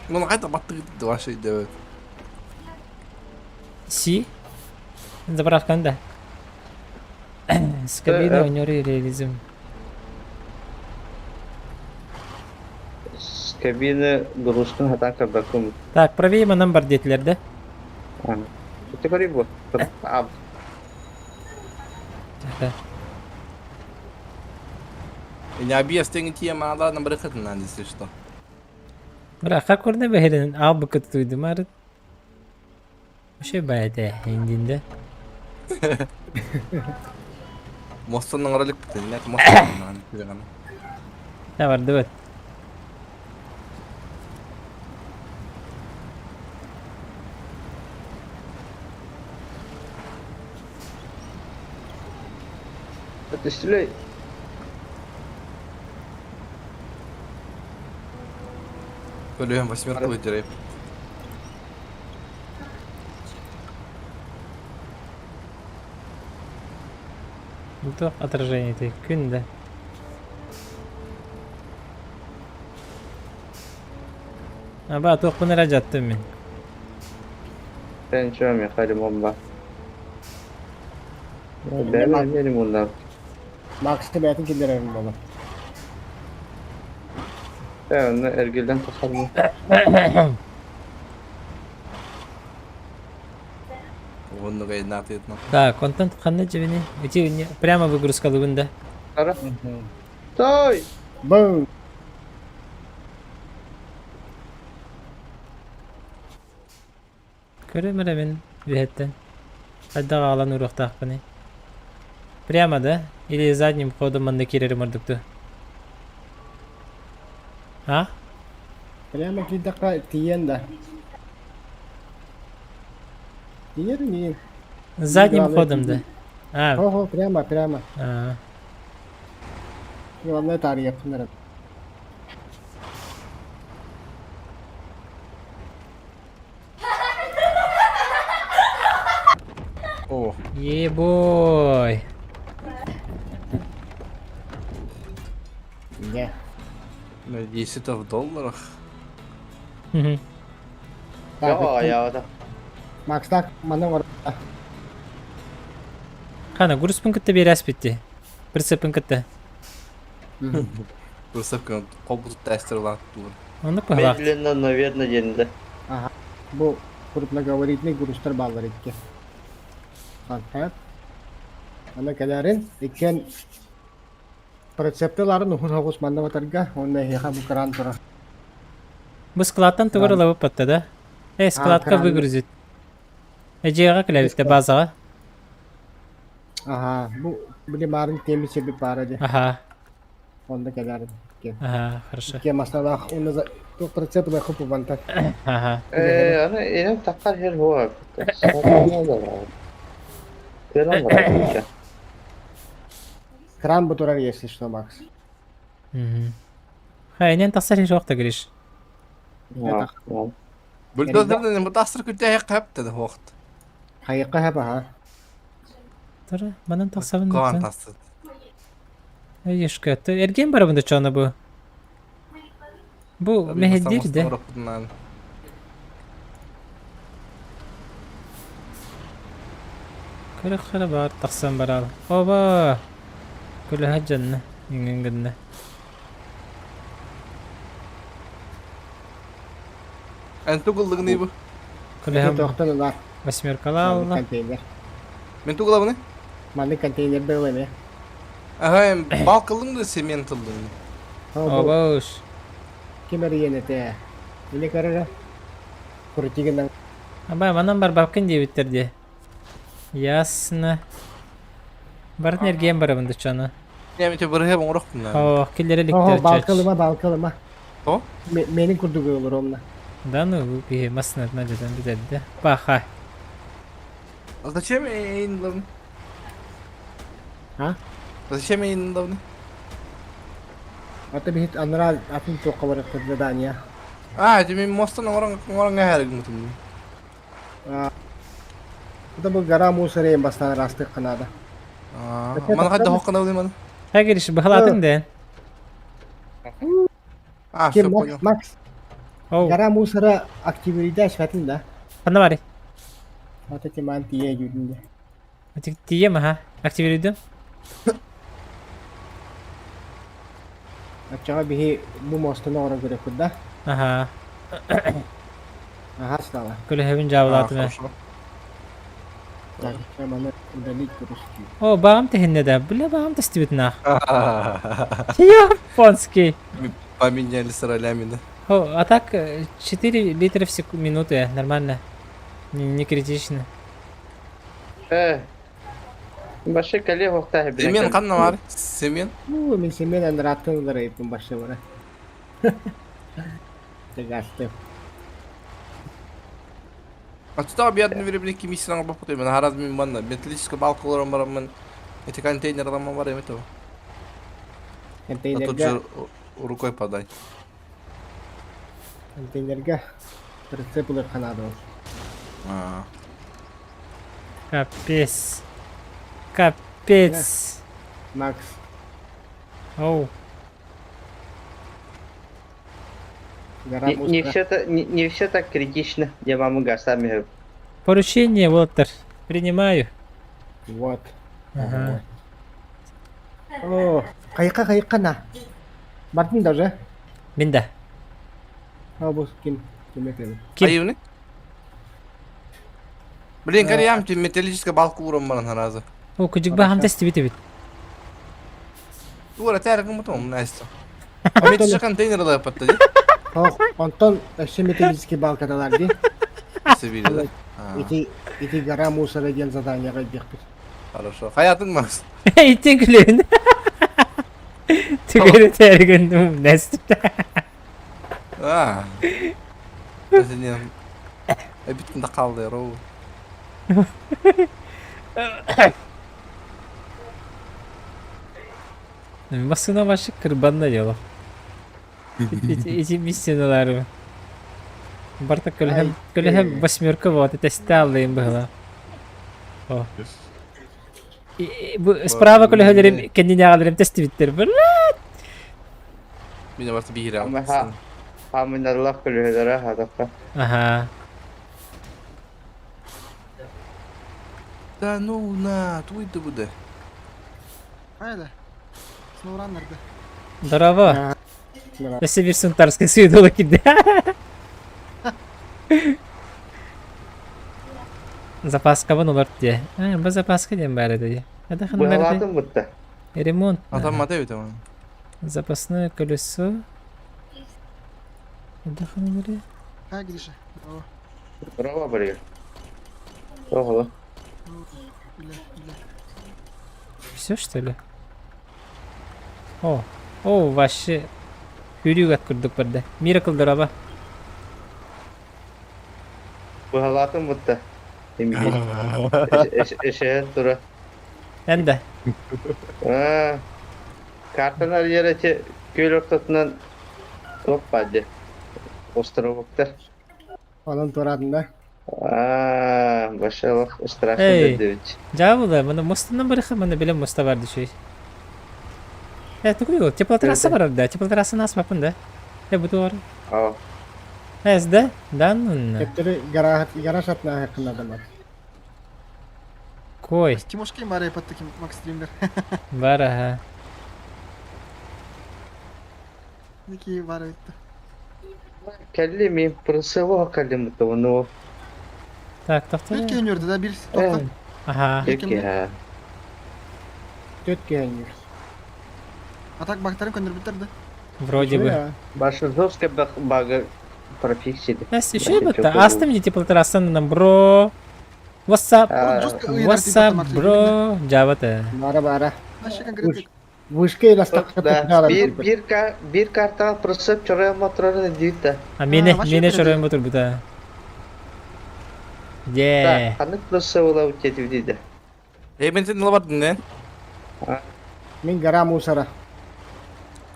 Ну, қайта баттық етті ваша идея. Си. Заправканда. Скабина унёри реализм. С кабины грустың хатан кабакым. Так, правее ма номер детилер да? Ты говори вот. А, Да. И не объясни тема, надо на брехать надо, если что. Бра, как корне бехелен абы кыттуйду марыт. Ошо байда индинде. Мостының ролик бітті, не мостының. Да бар дебет. это стреляй. Өлем восьмерку выдерей. Буту отражение ты күн да. Аба тоқпыныра жаттым мен. Sen çöm ya halimon var. Benim bunlar. Max'te beytin kinderelim baba. Ben onu ergilden tasarım. Вон гай наты это. Так, контент қандай жебене? Өте прямо выгрузка лугында. Ara. Toy. Boom. Көрөмөрө мен бүйеттен. Қайдағы алан урақтақ пыны. Прямо да? Или задним ходом мында керері мұрдықты? А? Прямо кидaka диэн да. Диэн не. Задним ходом да. Хо, прямо. Главное тария пынырып. О, Ебой. Не. надеюсь, это в долларах. Ya da. Макс так, мана орда. Қана, груз пунктті бері аспетті. Бірсі пунктті. Прысыпка қолбұзы тәстірлі аттылыр. Оны пығылақ. Медленно, но верно yerinde. Ага. Бу крупноговорительный грустар баллар итке. Ага. Ана кадарин икен Прецептеларын ухун хогус манна батарга, онна хеха бу кран тора. Bu skladdan tugara lava patta da. Skladka kran- выгрузит. Ejega клавиште базага. Ага, bu demaren temi sebi para de. Ага, Onda kadar. ага, хорошо. Ke masalah onu da to precept da khupu bantar. Ага. أنا إذا تقال هير هو كلام رأيك Кран bu torar если что, Макс. Хайнен тасар hiç вакытта гриш. بلدوزرنا متأثر كنت هيك هبت ده وقت Hayıqa haba ha. Tara, banan tasarın كمان neden? تصل Ey şkatı. Ergen bara bunda çana bu. Bu mehdir de. Kırık kırık var taksan baral. Oba. Kulaha canına. Yingen gınna. انتو قلقني بو Kulaha Kulaha tohtan var. восьмеркала Allah. Konteyner. من تو قلقني Mani konteyner böyle mi? اهم بالقلن ده سيمنت اللي Oba hoş. Kim arayın te? Ini karara. Kurtigen Aba banan bar bakın diye bitirdi. Ясно. Barın ergen bara bunda çana. يعني تبرهب ونروح كنا Oh, killere likte Oh, çaç. balkalıma. او Menin kurduğu olur onunla. Да ну, bir masnat nacadan bir dedi. Bak ha. зачем ين ловني Ha? зачем ين لовني Atı bir hit anıra atın çok kavarık kırdıdan ya. جميل موصلنا ورا هارج متم Bu da bu garam usarayım bastan rastı kanada. ما نقد هو قناة من Ha giriş bahaladın den. Kim شو Max? Oh, Garam usara aktivite şatin da. bana var. Atı keman tiye yudinde. Atik diye mi ha? Aktif edildim. Açağa bir bu mostuna ora göre kudda. Aha. Aha stala. Kule hevin cevlatını. Yani hemen udalit kurusu. Oh, bağım tehinne de. Bile bağım testi bitna. Японский. поменяли с ролями, да? Oh, а так 4 литра в минуту, нормально. Не критично. Başka kale hokta hep. سيمين قلنا ماري سيمين Bu min anratın ulara ipin başta var. Tegastı. أتوقع بيادنا في ربنا كمية سنة بحطه من هذا من بنا بنتليش كبالك ولا مرة من إتكانتين رضا ما مرة متى Konteynerga рукой подай precept olur kanada olur. Капец. Капец. Max. Oh. Garam usara. Не все так критично. Я вам гасами. Поручение, Уолтер. Принимаю. Вот. Ага. Oh, kayıka na. Martin da уже. Binda. Ha bu kim? Kim yapıyor? Kim? أيوني блин كان يعمل ميتاليجيسكا بالك ورا مرة هذا O kucuk bağım testi bit. ورا تعرف متوم نايس أمي تشكن تين رضا بتدي Oh, ondan şimdiki balkadalar di. سبيل ده İki garam usara gel zaten ya yapıyor. хорошо حياتك ماكس İtin gülün. Tügürü tergündüm nest. مثلا أبيت ندقال يا رو Basına başı kırbanla yola. İçi missionalar mı? Barta köle hem восьмерка вот это сталлым было. О. Bu справа köle helerim kendini alırım test bitir. Bırak. меня مرت بيرا Ama Amin Allah kulühelere hadaka. Aha. Да ну на твой ты буде Haydi. SNOWRUNNER ДОН. Здорово. Если версун тарской свидула кида. Запаска bunu var diye. Ha, bu zapaska diye bari diye. Hadi Bu hanım nerede? hayatım bitti. Ремонт. Атам мата tamam. Запасное колесо. Отдохнули. Как гриша? О, Права барıyor. Ого. бля. Все что ли? О, вообще. Hürriyet открыдык барды. Miracle дораба. Bu halatın mutta. Eşeğin tura. Энде. Kartalar yere köy ortasından hoppadı. Островоктар. Onun turadında. Başa bak страшно Эй. dedi. Жабылы, мына мостунан барыха, мына билем моста барды шей. Тугуй, теплотрасса бар да, теплотрассаны асмаппын да. Буту бар. Aa. Да? Да, Ketleri garaj atına yakın adamlar. Кой, Тимошки Мария под таким Макс стример. бар, ага. Такие вары. Kelli mi? Pırsı kelli mutta onu. Так, тоқтар. Петки өнерді да bir тоқта. Ага. Peki ha. Dört gelmiyor. Атак бактарын көндір бітерді. Вроде бы. Başı zoska bagı профиксиди. Нас еще будто. Астым не теплотрассаны, бро. What's up? What's up, bro? Java-то. Bara. Вообще конкретно. Вышка и растак. Bir kartal pırsı çoraya motorunu deydi. А, мене вообще шороем мотор бута. Де. Kanık pırsı ola uçeti deydi. Hementin ne var ne? Min gara musara.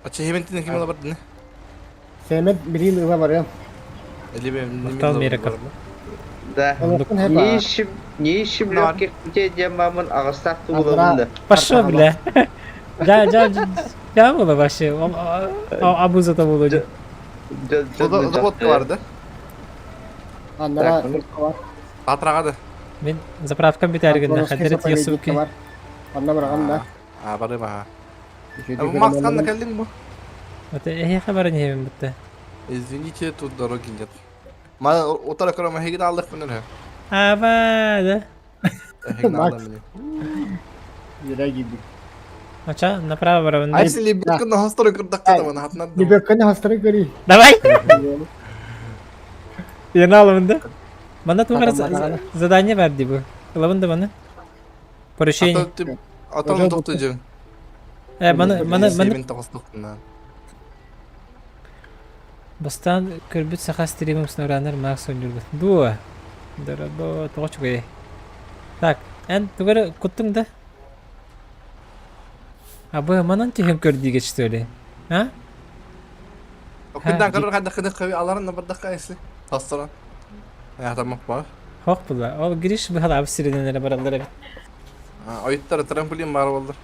Açı hementin kim var ne? Semet bilin ıva var ya. Eli benim. Bakalım miracle. Da. Olsun hep Ne işim yok ki cemamın ağıstak tuğulunda. Пошел, бля. Ja было вообще. Абуза-то было. O da vodka vardı. Anlara var. Hatıra Мен заправкам битәргенде хәдерет ясуки. Anla bırakan da. Bari bak. Bu Max kanla geldin bu. Это я хабарын хебем битте. Извините, тут дороги нет. Ma o tarafa kırama hegi de aldık bunu ne? Абада. Hegi de aldım bunu. Yüreğe gibi. Ача, направо барабан. Ay sen libyakın da hastane kırdık da bana hatırladım. Bir bakın hastane göreyim. Давай. Yana alımında. Bana tuğra задание verdi bu. Alımında bana. Поручение. Atamın doktorcu. Bana Sevin tavaslıktan. Бастан көрбүт саха стримим SNOWRUNNER Макс ойнурду. Дуа. Дарабо тоочугай. Так, тугара куттуң да. Абы манан тиһем көрдүгө что ли? А? Okuddan kadar kadar kavi aların da bardak kayısı. Hastane. Ya tamam bak. Хок була. Ол гриш бу хала абсирденлere баралар. Oyutlar trampolin var oldu.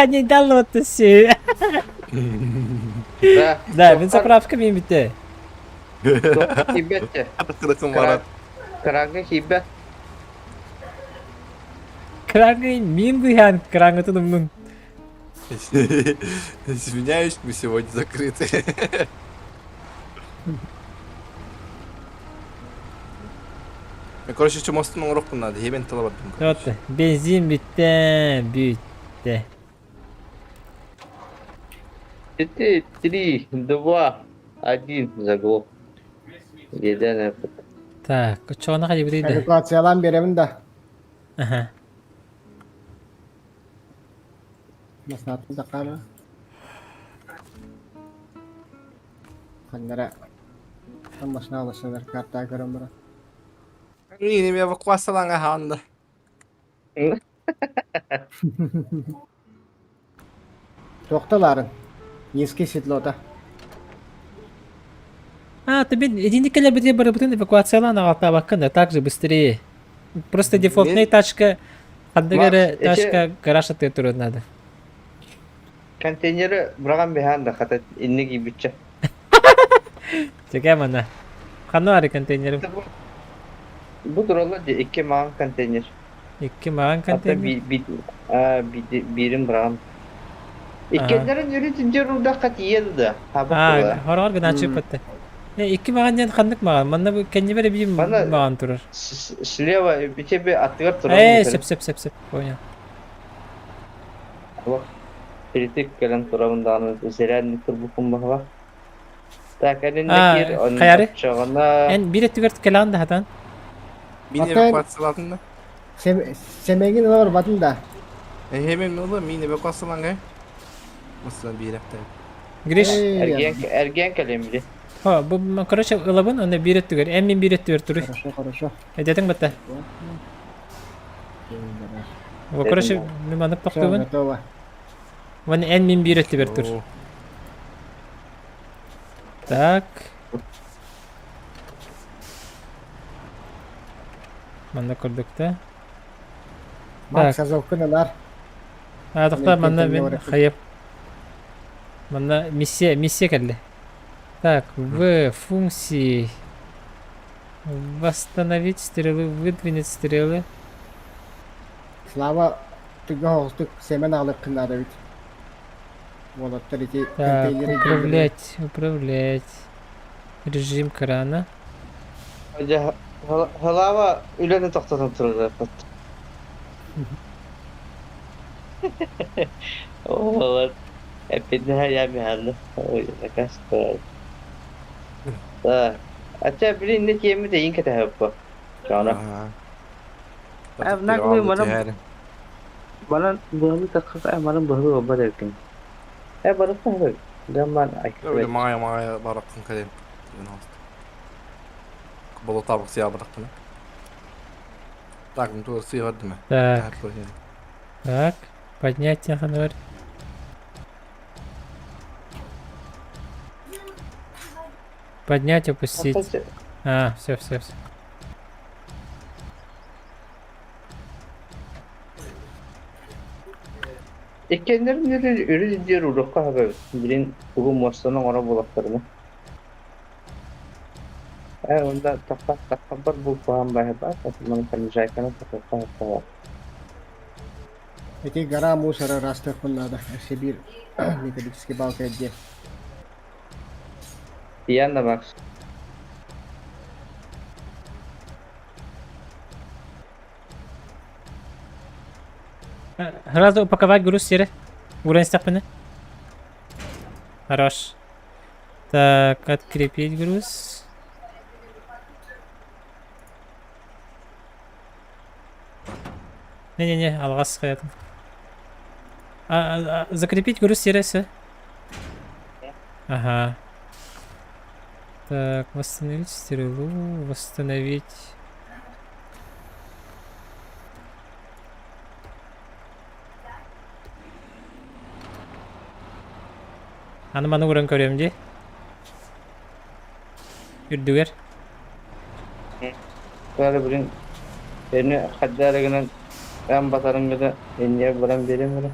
Не дал вот все. Да, мен заправка мен битте. Hibette. Kırıkım var. Karangı hibet. Крагы мин дуян, крагы тудумнун. Извиняюсь, мы сегодня закрыты. Короче, что мостun урок надо. Hemen talabadım. Вот, бензин битте, битте. 4, 3, 2, 1, заглох. Jeden yapıt. Так, чоғына қай бейді? Edukatsiyalan beremin de. Аха. Masnatın da kara. Kanlara. Kan başına alışırlar. Kartaya görün bura. Yine bir evakuasyon handa. Toxtaların. Eski sidloda. Тебе единикали бы работают эвакуациялан алта бакында, так же быстрее. Просто дефолтная тачка, аддагары тачка гараж атты тұрады надо. Konteyneri bırakan bir handa hatta inni gibi bütçe. Чекай мана. Қаны ары контейнерім? Bu durumda iki mağan konteyner. Екі маған Hatta контейнер? birim bırakan. İkenlerin yürütünce ruda kat yedi de. Хорғар гына чып бітті. İki mağan diyen kandık mağan. Bana bu kendi böyle bir Bana- mağan durur. Слева bir тебе atıyor turan. Sep. Oyna. Bak. Kritik gelen turabından zeren turbukun bak. Tak elindeki onun kayarı. açığına En bir etti gördük kelan da hatan. Mini Hatta- evakuasyon altında. Semengin var batın da. Hemen mi olur? Mini evakuasyon gay. Mesela bir hafta. Giriş. ergen kalemli. Ha bu karışa ılabın onda bir etti gör. En min bir etti durur. Хорошо. Edetin batta. Bu karışa bir manıp Все, taktığın. готово. Van en min bir etti durur. Так. Manda kurduk da. Бак сазовкыналар. Toxta Мен manda кентемге ben баратым. hayıp. Manda missiya geldi. Так, в функции восстановить стрелы, выдвинуть стрелы. Слава тыга холстук семен алып кынады бит. Вот эти Так, контейнеры. управлять. Режим крана. Hoca halava üleni tahtatan turur. Oh, hepinde her yer bir halde. Oy, ne kadar. Da. Acha biri ne kiyemi de yin kete hep. Kana. Bana bunu takık bana bunu obar etkin. Bana sana zaman Öyle maya bıraktın kalem. Bolu tabak siyah bıraktın. Так, ну то сıyı değil mi? Так, так. Поднять тихонор. Поднять, опустить. Все. İkenlerin ürün diyor uğrakka haber. Birin bugün maçlarına ona bulaklarını. Onda takar bu puan baheba. Tatlımanın kanıcaykanı takar. Эти гора мусора растет надо. Сибирь. Металлический балка где. Diyen de bak. Сразу упаковать груз серый. Уровень степени. Хорош. Так, открепить груз. Не, алгас хаятым. Закрепить груз серый. Ага. Так, восстановить стрелу, восстановить. Аны урын көрөм де. Үрдүгер. Böyle birin beni haddarıgının ben batarım gibi enye buram benim bunu.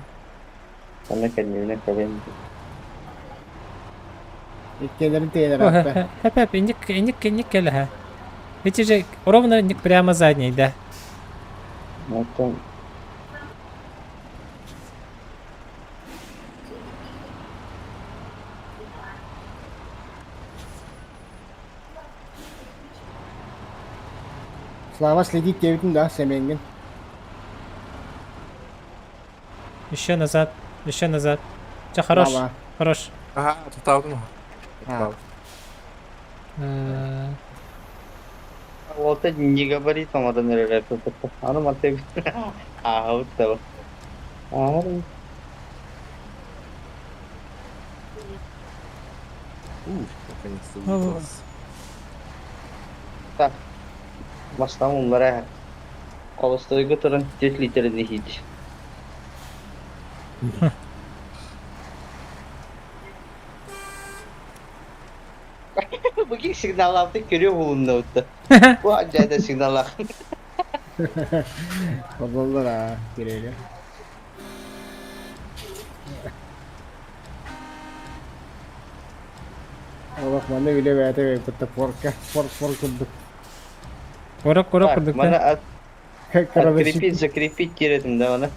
Bana kendine kalem. İkelerin teyler attı. Hep иник келе ha. Эти же ровно иник прямо задний, да. Zaten Слава следить девятым, да, Семенгин. Еще назад. Ча, хорош. Слава. Хорош. Aha, tutaldın mı? Ha. orta gigabari tamadan nereye tuttu. Anam artık. Ah, usta. Ah. Наконец-то Ого. выбрался. Так. Baştan onlara kolostayı götürün 4 litre hiç. Bugün signallarda görüyor bulundu orada. Bu acayip signallar. Bozuldu ha. Gireyle. Bak bana öyle verdi ve kutta fork kurduk. Корок курдук. Bana Karabesi. закрепить giredim de bana.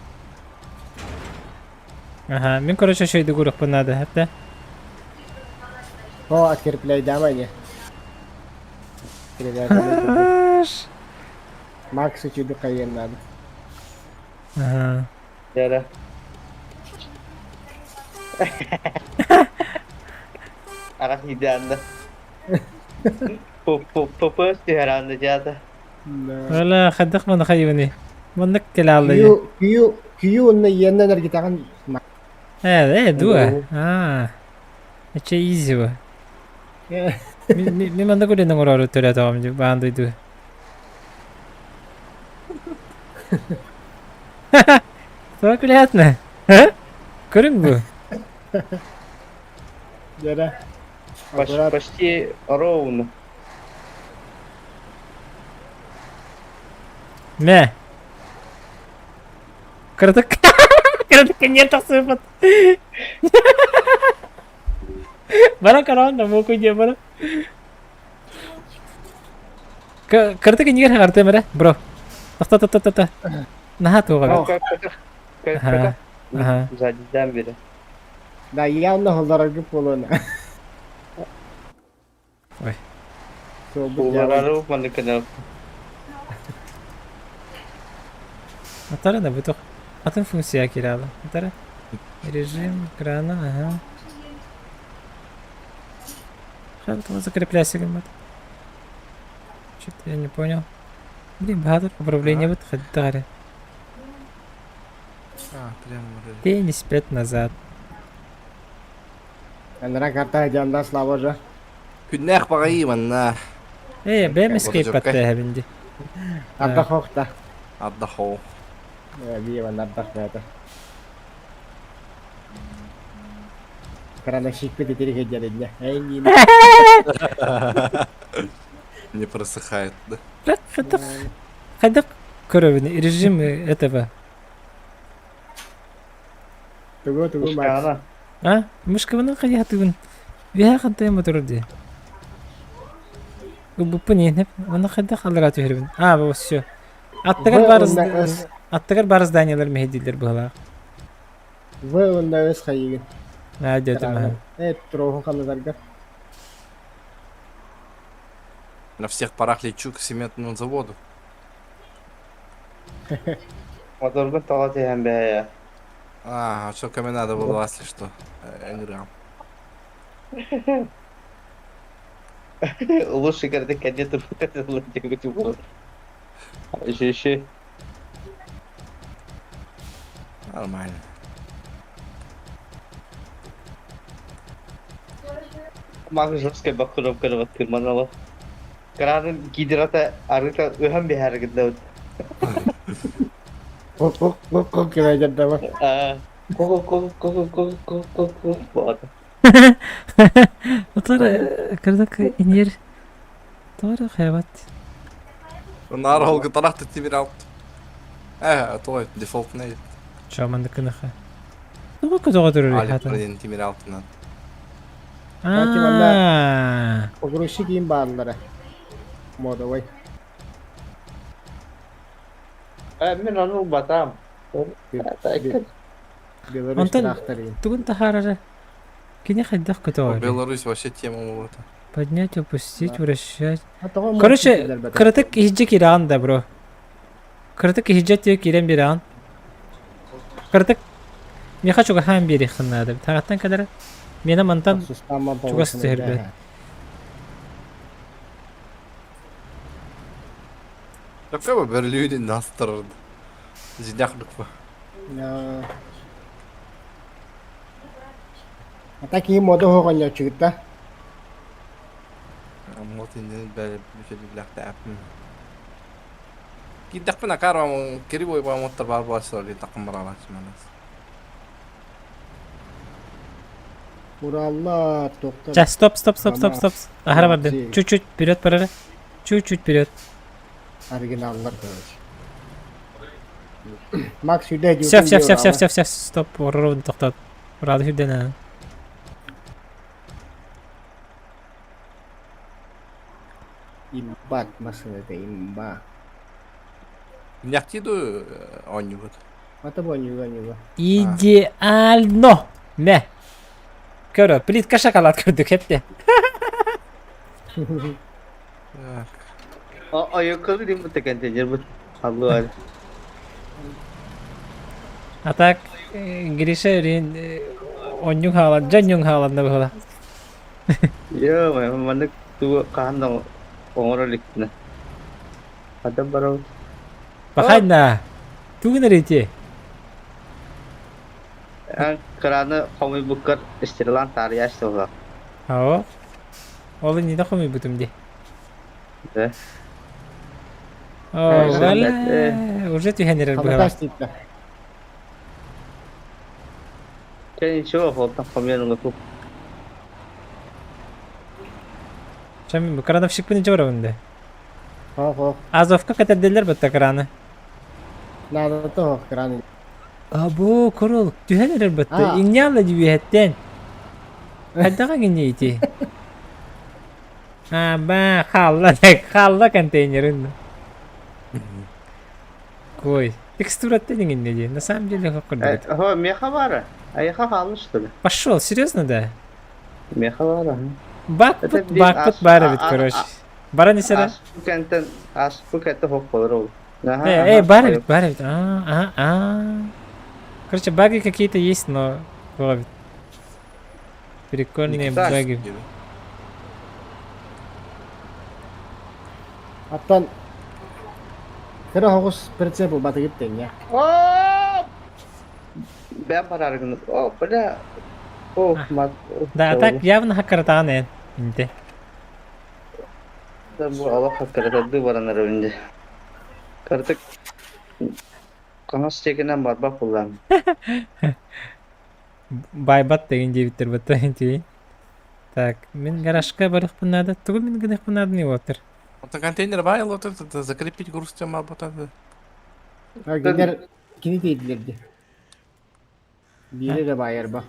Ага, мен короче шойду курок надо, hatta. O atkir play devam ediyor. Макс учуду кайен надо. Ага. Яра. Арах идеально. Попасть herhalde jada. Вала хаддах мана хайвани. Манак келалла. Кью на янна наргитаган. Дуа. Ача easy. Ми манда гуле нангорору төлө атагам жи баандойду. Тоа кулятна. Көрүң бу? Жара. Почти ровно. Мэ. Кырдык. Кырдык не тасыпат. Бара каранда моку же бара. Кырдык не карты мере, бро. Та. Наха туга. Ага. Задидан бери. Да явно холдарагы полона. Ой. Булару маныкана. Атара да буток. Атын функция кирала. Атара. Режим экрана, ага. Хорошо, закрепляйся, гамат. Что-то я не понял. Блин, багато управления вот ходит. Прямо вот. Теннис 5 назад. Андра карта жанда слава же. Күннәк багыйман. Бем escape патте бинди. Адда хохта. Аддахо. Бие ван адда хата. Карана шикпе тетери хеджаледня. Не. Не просыхает, да? Ходок коровин режим этого. Тугу Макс. Мышка вона хаятын. Виха хантай моторди. Убупни, вона хадах алга төхрүн. Вот всё. Аттагар бар зданиялар мехдилер була. Вы он да өс хайыгын. Адетма. Троху каназарга. На всех парах лечу к цементному заводу. Моторга талаты hem be ya. Что кому надо было, если что. Играл. Лучше когда кадетов Еще. Нормально. Мага жесткая бакуровка вот кырманала. Каранын гидрата арыта ыхам бе харагында. Кок кira жанда ба. Ко. Вот. Отара кырдык инер. Тора хайват. النهار هو طلعت التيمير اوت. طويت ديفولت نيت. شو عندك نخا؟ كنت على حتى. التيمير اوت. Ogrushi kim bağlıları. Moda vay. من أنا بتام. Belarus тракторин. Тукун тахарара. Кине ходах кутовали. Беларусь вообще тема вот. Поднять, опустить, вращать. Короче, крытык хиджи киран да, бро. Крытык хиджи тио кирен биран. Крытык. Не хочу гахам бирих надо. Тагаттан кадара. Мена мантан. Чугас тихербе. Какой бы Берлюдин настрад. Зидяхлюк. Атаки мода хоғанья чүгітті. موطن بشكل تعب كي دقنا كارو كريبو يبغى موتر بالباص اللي تقم مرات مالس Уралла тоқтар. Сейчас, стоп. Ахара барды. Чуть-чуть вперед, пора. Чуть-чуть вперед. Оригиналлар короче. Макс сюда идет. Все. Стоп, ровно тоқтат. Рады сюда. Имбат машината, имба. Няхтиду онюгот. Это вонюга. Идеально. Не. Көрө, плитка шоколад көрдүк хепте. Ayakkabı değil mi konteyneri bu? Allah. Atak girişe öğreyin. Onyung halan, janyung halan da böyle. Ya mana tu kan dong orang likna. Ada baru. Bakayım da. Tuğun nereye? Karena kami bukan istilah tarias tuh. Ha. Oğlum niye koymuyor bu tümde? Eh. Oh, Sen valla. de- Уже tühenler bu hala. Kalıtaş tipler. Kan coba foto kami yang ngetuk. Sen bu karada fişik binince var önde. Ho. Azovka kadar deliler batta karanı. Nada to keren. Abo korul. Tühenler batta. Aa. İnyalla diyetten. Hadi kan iti. Ha ba khalla kontейнерин. Koy. Текстура-то не видно. На самом деле как круто. Ho meha var. Ayakha kalmış tabi. Пошел, серьезно, да? Meha var. Бакпут барабит, короче. Бара не сера? As bu kente hok olur oğlum. Барабит. Короче, баги какие-то есть, но ловит. Прикольные баги. Hatta kere hokus prinsip batı gittin ya. Ben pararım. Oh, pada. Oh, mat. Да, так явно хакартаны. Инте. Bu Allah hakikaten varanlar önce. Kartık kanas çekilen barba kullan. Байбат деген жебиттер бата инте. Так, мен гаражка барып надо. Тугу мен гынах надо не отыр. Вот контейнер байл, вот это закрепить груз тем работает. Ha günler kini değildirdi. Biri de bayar bak.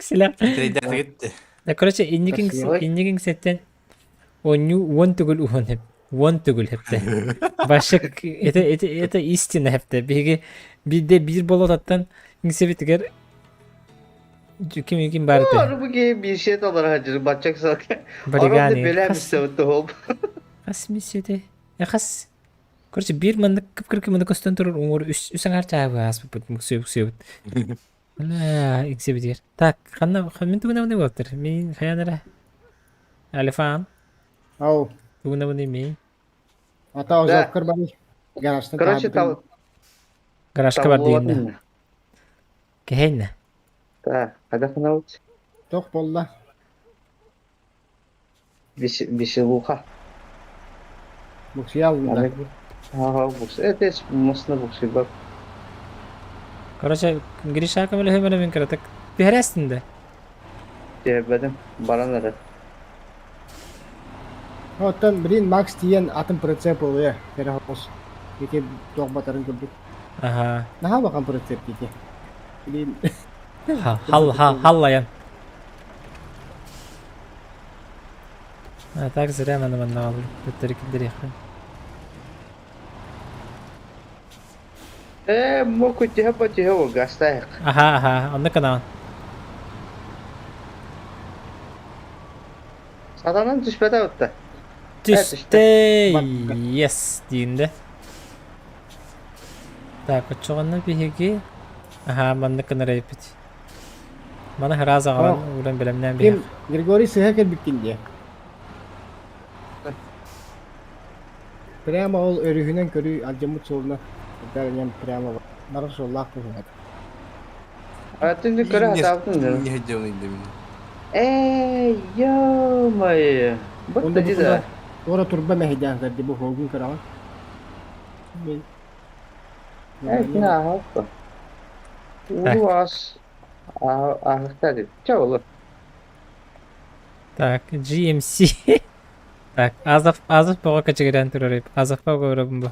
Силап. Trident gitti. Да, короче, иннигин сеттен оню вон тугул ухон хеп. Вон тугул хепте. Башык это истина хепте. Биде bir болот аттан иңсебитигер ким барды. Doğru bu gibi bir şey olarak hacır batacak zaten. Баригани. Bela bir sevdi hop. Хас мисете. Хас. Короче, бир мандык кыпкыркы мындык көстөн турur уңур үсөң арчабы аспыпыт муксөбүк. Ла, иңсебитигер. Так, мен тугуна мындай болуптур. Мен хаянара. Алифам. Au. Тугуна мындай мен. Ata uzak kır bari. Garajda Короче, tabi. Гаражка бар дегенде. Кехейна. Да, kada kana uç. Tok bolla. Bir şey buka. Muksi aldım. Ha, bu. Evet, masna bu şey bak. Короче, Гриша камеле хемеле мен кратак. Бихерестинде. Benim baranlara. Hatta birin max diyen atın prinsip oluyor. Kere hokus. Peki tok batarın gördük. Ага. Nah bakan prinsip gitu. Birin. Халлаян. Так зря мен алdım. Өттөрүкүлдөр яхан. Moku tihe o gasta. Ага, онда канал. Sadanın düşmede öttü. Düştü. Yes deyinde. Так, очоғанна биһиги. Ага, манда кынара епит. Мана хараза галан уран белемнен биһи. Kim Grigori Sehekel bitkin diye. Prema ol örühünen körü acımut soluna. Derken prema var. Narı solak bu hadi. Hayatın yukarı hatavdın canım. Не хотел не для меня. Yo-mayı. Bak Onda da bu cida. kadar. Sonra turba mehdan verdi bu hogun kıraman. Evet, ne hafta. Ulu az. Ahıkta dedi. Çavulu. Так, GMC. Так, Азов пого качыгыран турар. Азов пого рабым бу.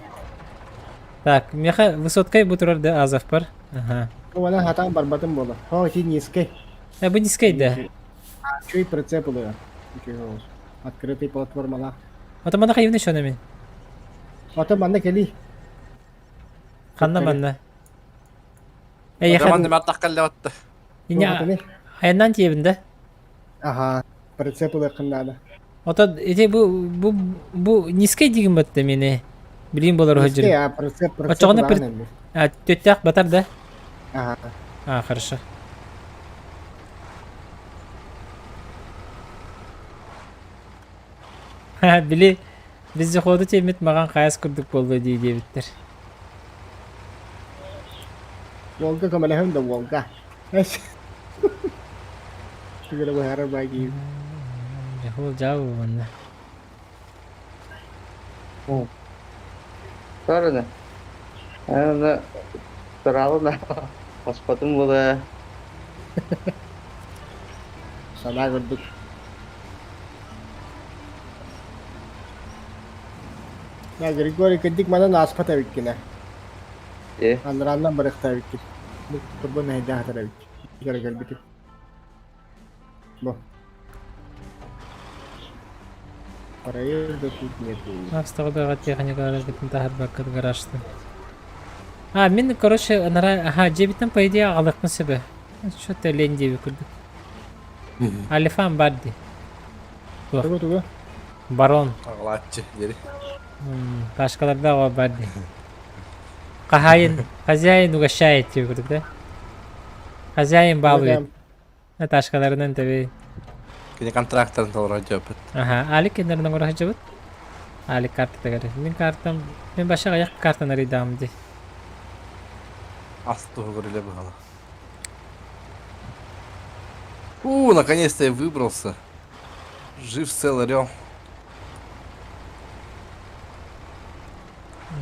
Так, меха высоткай бу турар да Азов бар. Ага. Ona hatan barbatın bola. Ha ki niske. Bu низкай да. Чуй прицеп oluyor. Открытый платформала. Ата мана кайымны шона мен. Ata bana keli. Канна манда. Zaman da mertak kaldı attı. Иня аяндан тиебинде. Aha. Прицеп oluyor kınlarda. Ото эти бу низкий деген батты мени. Билим болор Низкий, хожыр. а процессор Очоғына бар енді. төттәк батар да. Ага. Хорошо. Били biz жоғоды темет маған қаяс күрдік болды дейді біттер. Волга көмелі да Волга. Түгілі бұхары бәгі. Ол жауы онда. Sonra ana тұралына аспатым болды. Сана көрдік. Ya Grigori kedik mana naspata wikkina. Andırandan bırakta wikkin. Bu kurban neydi hatara wikkin. Gara bitik. Bu. Parayı da tutmuyor. Австаға байға техникалар бітін тахар бақыт гаражды. Мен, короче, ага, жебітін по идее алықпын себе. Что-то лень деби күрдік. Алифан бар ди. Тугу. Барон. Ağlatçı geri. Başkalarda var бар ди. Хозяин угощает тебе күрдік да? Хозяин балует. Ташкаларынан tabi. Kini kontraktörün doğru cevap. Aha, Alik kendilerine göre hacı bud. Alik kartı da göre. Ben başka ayak kartına ridam di. Асту говорили бы гала. Наконец-то я выбрался. Жив, цел, орел.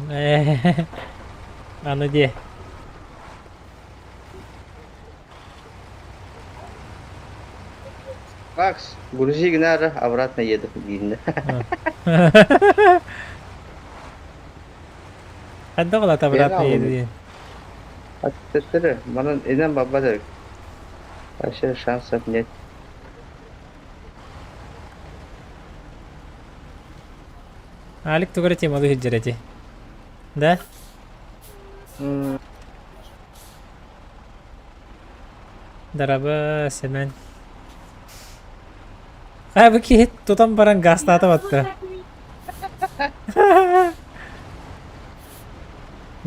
А ну где? Макс, грузи гнара, обратно еду. Hadi oğla tabi Ben ratna aldım. yedi. Attırır. Bana eden babadır. Aşırı şans yok net. Alik tu göre çemalı hücreti. Da? Daraba semen. Bu ki tutam barang gasta ata battı.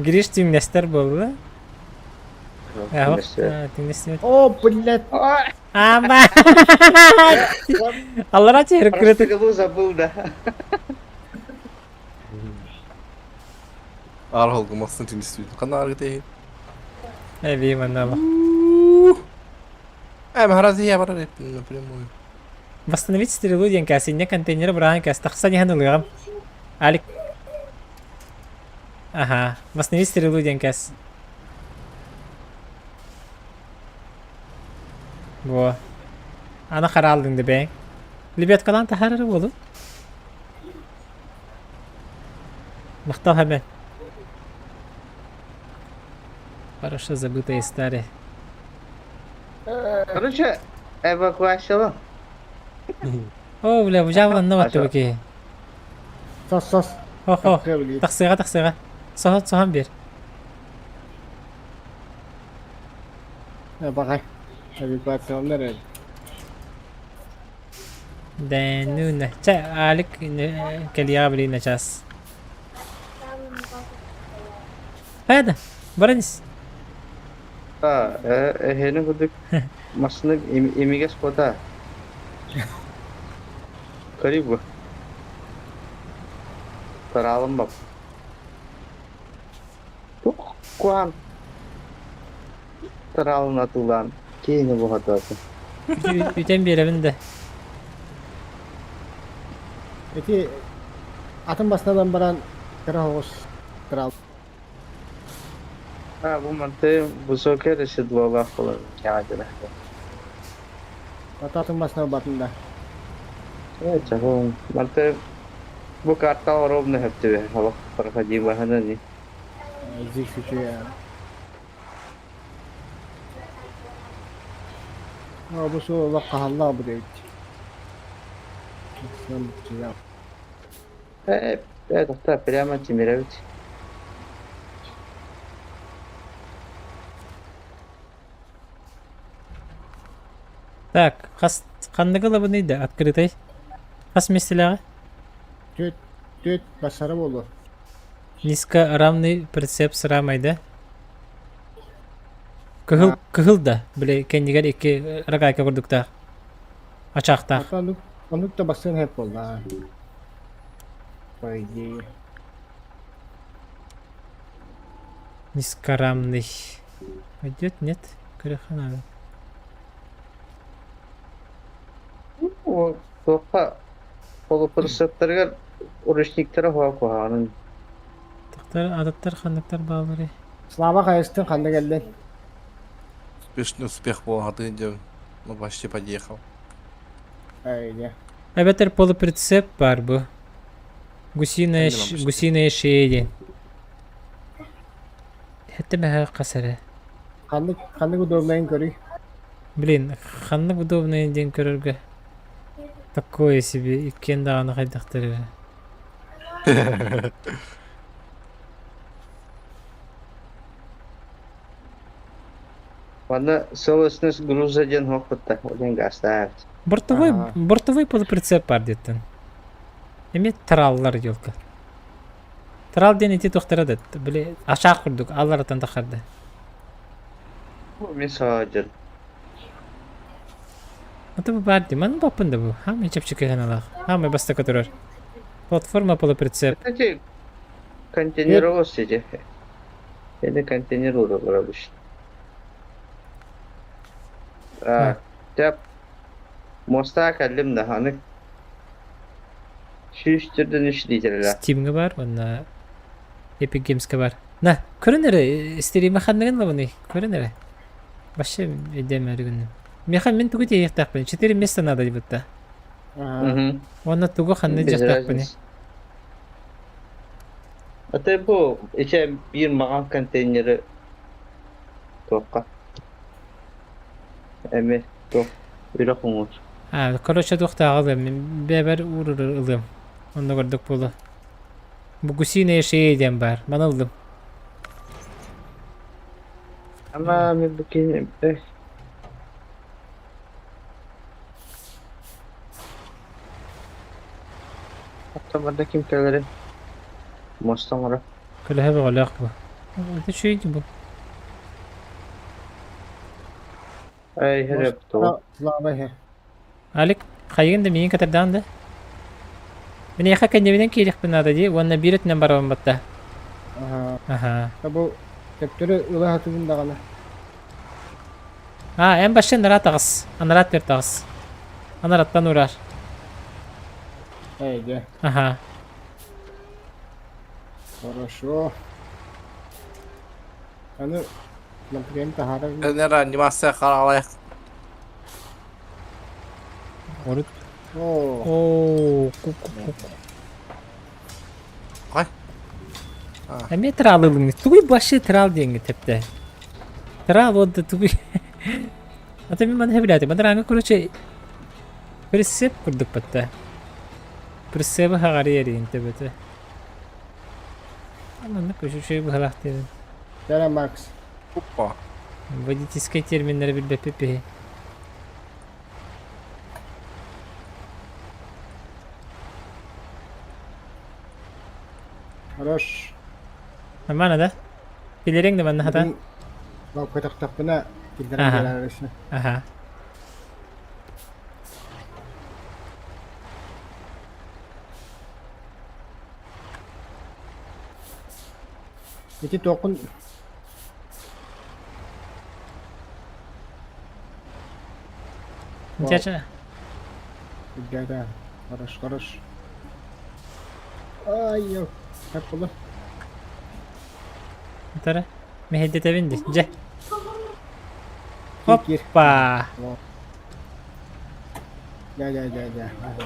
Giriş tümlester boldu. Ya bak, tümlester. Oh, блядь. Ama. Allah razı olsun. Просто голову забыл, да. Ağır olmasın için istiyorum. Kanal değil. Evet, manava. Махарази я барар напрямую. Восстановить стрелу денька, синя контейнера бранка, стахса не ханулгам. Алик. Ага, восстановить стрелу денька. Во. Ана харалдың да бәң. Лебет калан тахарары болу. Мақтал хамен. Хорошо забытая история. Короче, эвакуация. О, бля, бужаван на ватты баки. Sos. Хо. Тахсыга. Сохан бер. Bakay. Evakuasyonlar öyle. Denuna. Alik kaliya beli naчас. Hadi. Баранис. Henüz bulduk. Masını emiges koda. Karibı. Taralım bak. Kuan. Taralım atılan. Kini bu hatası. Üten bir evinde. Peki atın basından baran kira hoş kral. Bu mantı bu soker işte dualar falan. Kâdına. Atın basından batında. Evet canım. Mantı bu kartta orum ne hepti be. Hava para jibahanı ni. Zik fikri ya. Bu şu vakkahallah bu değil. Evet, да, прямо Тимирович. Так, қандығы лабы нейді? Открытый. Kas mesela? Tüt başarı olur. Низкорамный прицеп sıramaydı. Kıhıl da. Böyle kendiler iki ragayka kurduk da. Açakta. Hatta onu da basın hep oldu ha. Haydi. Низкорамный. Пойдет, нет? Кырыха надо. O topa полуприцептарга уручниктері хуа куханын. Адаттар, хандықтар bağları. Slava kayıstın kandı geldin. Успешный успех был, а ты где? Ну, почти подъехал. Haydi. Evet, полуприцеп var bu. Гусиная шея. Hatta ben kasarı. Kandı udoblayın körü. Блин, ханны удобный день көрөргө. Такое себе иккен даганы кайдактыры. Вана совестность груза ден хокпутта, один гастар. Бортовой полуприцеп бар деттен. Эми траллар жолка. Трал ден ити токтора биле ашаа курдук, алар атан тахарды. Месаджер. Это bu бар деман бапында бу. Хамы чепчик каналах. Хамы баста которор. Платформа полуприцеп. Кстати, контейнер сиди. Это контейнер уровень. Теп моста кәлем дә ханы шүштүрдән эшләйтәләр. Steam'ga бар, онна Epic Games'ga бар. На, көрінері, стерима ханнаган лаваны, көрінері. Башы едемері күнні. Механ мен тугу тей яқтақ бәні, 4 место надо дебутта. Онна тугу ханны жақтақ бәні. Ата бу içe bir mağan konteyneri toqqa. Эме тоқ үйрә қоңыз. Короче, тоқта ағылым, мен бәбәр ұрыр ылым. Онда көрдік болы. Бұл гусиная шея еден бар, мана ылым. Ама мен бүкене Автоматта ким келер? Мостан ора. Көлі әбі ғалақ бұл. Это шея еді бұл. Ай, хереп то. Slava he. Алик, қайын да менен катардан да. Мен яқа кәндемеден кейлік бін ады де, онна биретінен барабын батта. Аха. Bu teptörü ılı hatırında kana. En başta narat ağız. Anarat ver ağız. Anarattan uğrar. Haydi. Aha. Хорошо. Hani например, tahara. Нера, анимация қаралайық. Орут. Oo. Ооо. Қай? Әме трал ылың. Тугай башы трал денгі тепті. Трал одды тугай. Ата мен мана хәбіләді. Мадыраңы көроче прицеп күрдік бәтті. Прицебі хағары ерейін тәбәті. Аманны көші шөй бұғалақ дедім. Selam Max. Опа. Водительскай терминлері білбәп пепе. Хорош. Нормально, да? Пилерің де манна хата? Bak kotak takpına gildiren Aha. gelen arasına. Aha. İki tokun. Нечача. Gel. Хорош. Ay yok. Hep bunu. Тара. Мехеддете бинди. Же. Gir. Опа. Gel.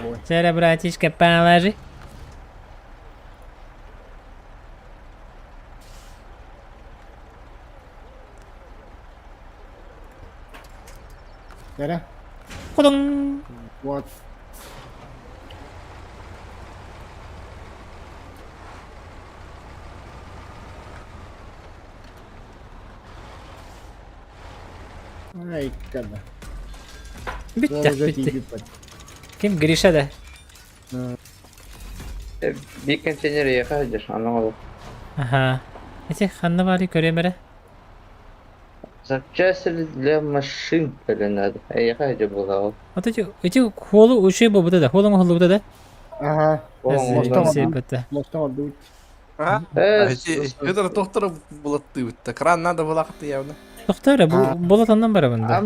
Ой. Сера, братишка, положи. Nere? Кудун. Вот. Ay kada. Bitti. Kim? Grisha da. Bir konteyner yakar anlamadım. Aha. Eti xanna bari köremere. Запчасти машин пеленады. Yakar bu. Ata eti holu uşu bu da. Holun holu bu da. Aha. Azı şey bitti. Mostan oldu. А? Это доктора булатты битті. Кран надо булақты явно. Doktora bu bulatandan bara bunda.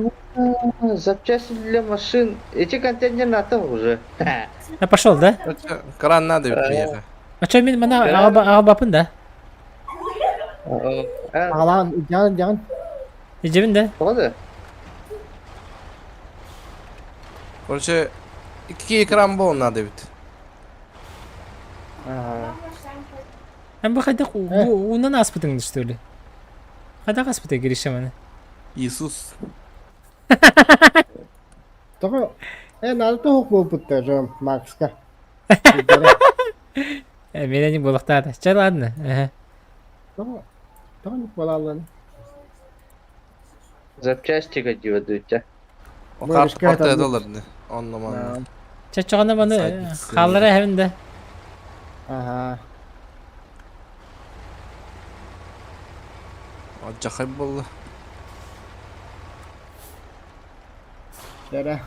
Запчасти для машин. Эти контейнеры надо уже. Ha пошел да? Кран надо битті. Açar benim bana ağa bapın da. Alan jangan. Cebinde. Oldu. Короче, 2 ekran bu надо бит. Hem bu kadar bu ondan aspıtın işte öyle. Kadar aspıta girişim hani. Иисус. Toko. Naruto hukmu putter Max'ka. Benim bulakta da. Çal adını. Toko. Toko balalan. Запчасти гадивают. O Bu kart ilişki hayatında- ortaya dolardı. 10 numara. Çaçağına bana Saygısız. hallara evinde. Aha. Acayip oldu. Şere.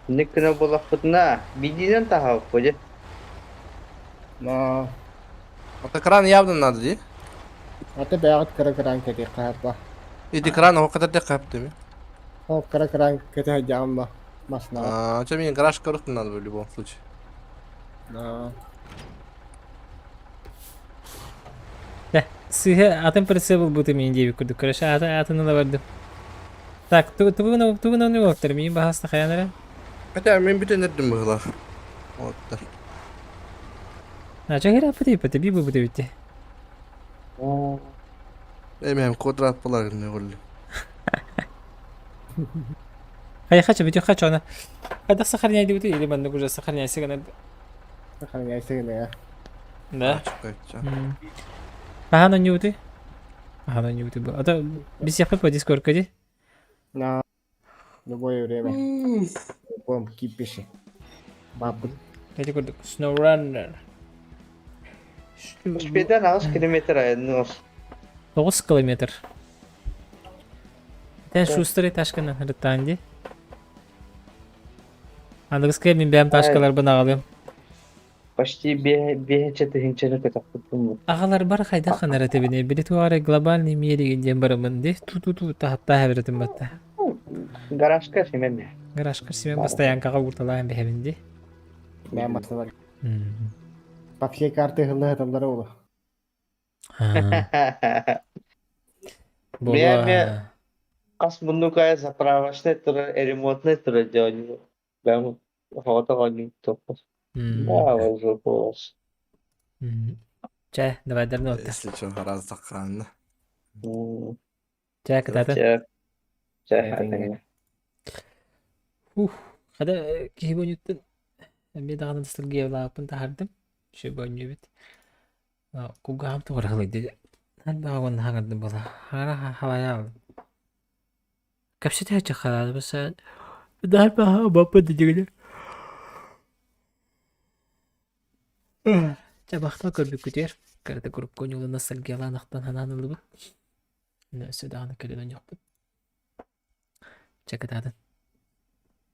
Ne kadar bulakputna. Bildiğinden daha koca. No. Вот экран явно надо, ди? Ate bayat kara kete kahpa. Иди экран, o kadar da kaptı. O kara kete jamma. Masna. А, что мне гараж коруохпут надо в любом случае. No. Sıhhi atın parası bu temin diye bir kurduk. Karşı atını da vardı. Tak, tu ne vakitler miyim? Bahasta kayanlara. Хотя мен bütün ettim bu. Вот да. Ha, çahir apı deyip öte bir bu bitti. Hem kvadrat bular ne oldu? Hayır kaç video kaç ona. Hadi sakar neydi bu değil ben de güzel sakar neyse gene. Kan ya sene ya. Ne? Çok kaçacağım. Bahanan yudi. Bahanan yudi bu. Ata biz yapıp o Discord kadı. No. No voy a ver. Bom kipişi. Babul. Kadı kurduk. SNOWRUNNER. Şüpheden az kilometre ayırdınız. 9 kilometre. Ten Schuster'ı taşkından hırttandı. Andığız ki benim taşkalar bana alıyorum. Почти бегачеты хинчаны катактым. Ağalar bar kayda kanara tebine. Biri tuğara global nimiyeli gideceğim baramın de. Tu hatta havretim batta. Гаражка семен. Garaj kırsimen basta yankağa vurtalayın behemindi. Ne masna. Papşe kartı hıllı hatamları oldu. Baba. Kas bundu kaya zapravashne tura ремонтне tura jani. Ben havada kaldım topuz. Ya уже boş. Çay, давай дарно отта. Если что, раз закраны. Çay kıtatın. Çay. Hada ki bonyuttun. Bir daha nasıl gevla yapın tahardım. Şu bonyu bit. Kugam tu oraklıydı. Hal bağın hangardım bula. Havaya aldım. Kapsıtı açık kaladı bu sen. Daha bağ bapa diyecekler. Çabakta körbük kütür. Karata grup konyolu nasıl gelanaktan hananılı bu. Neyse daha ne kadar yok bu. Çakıtadın.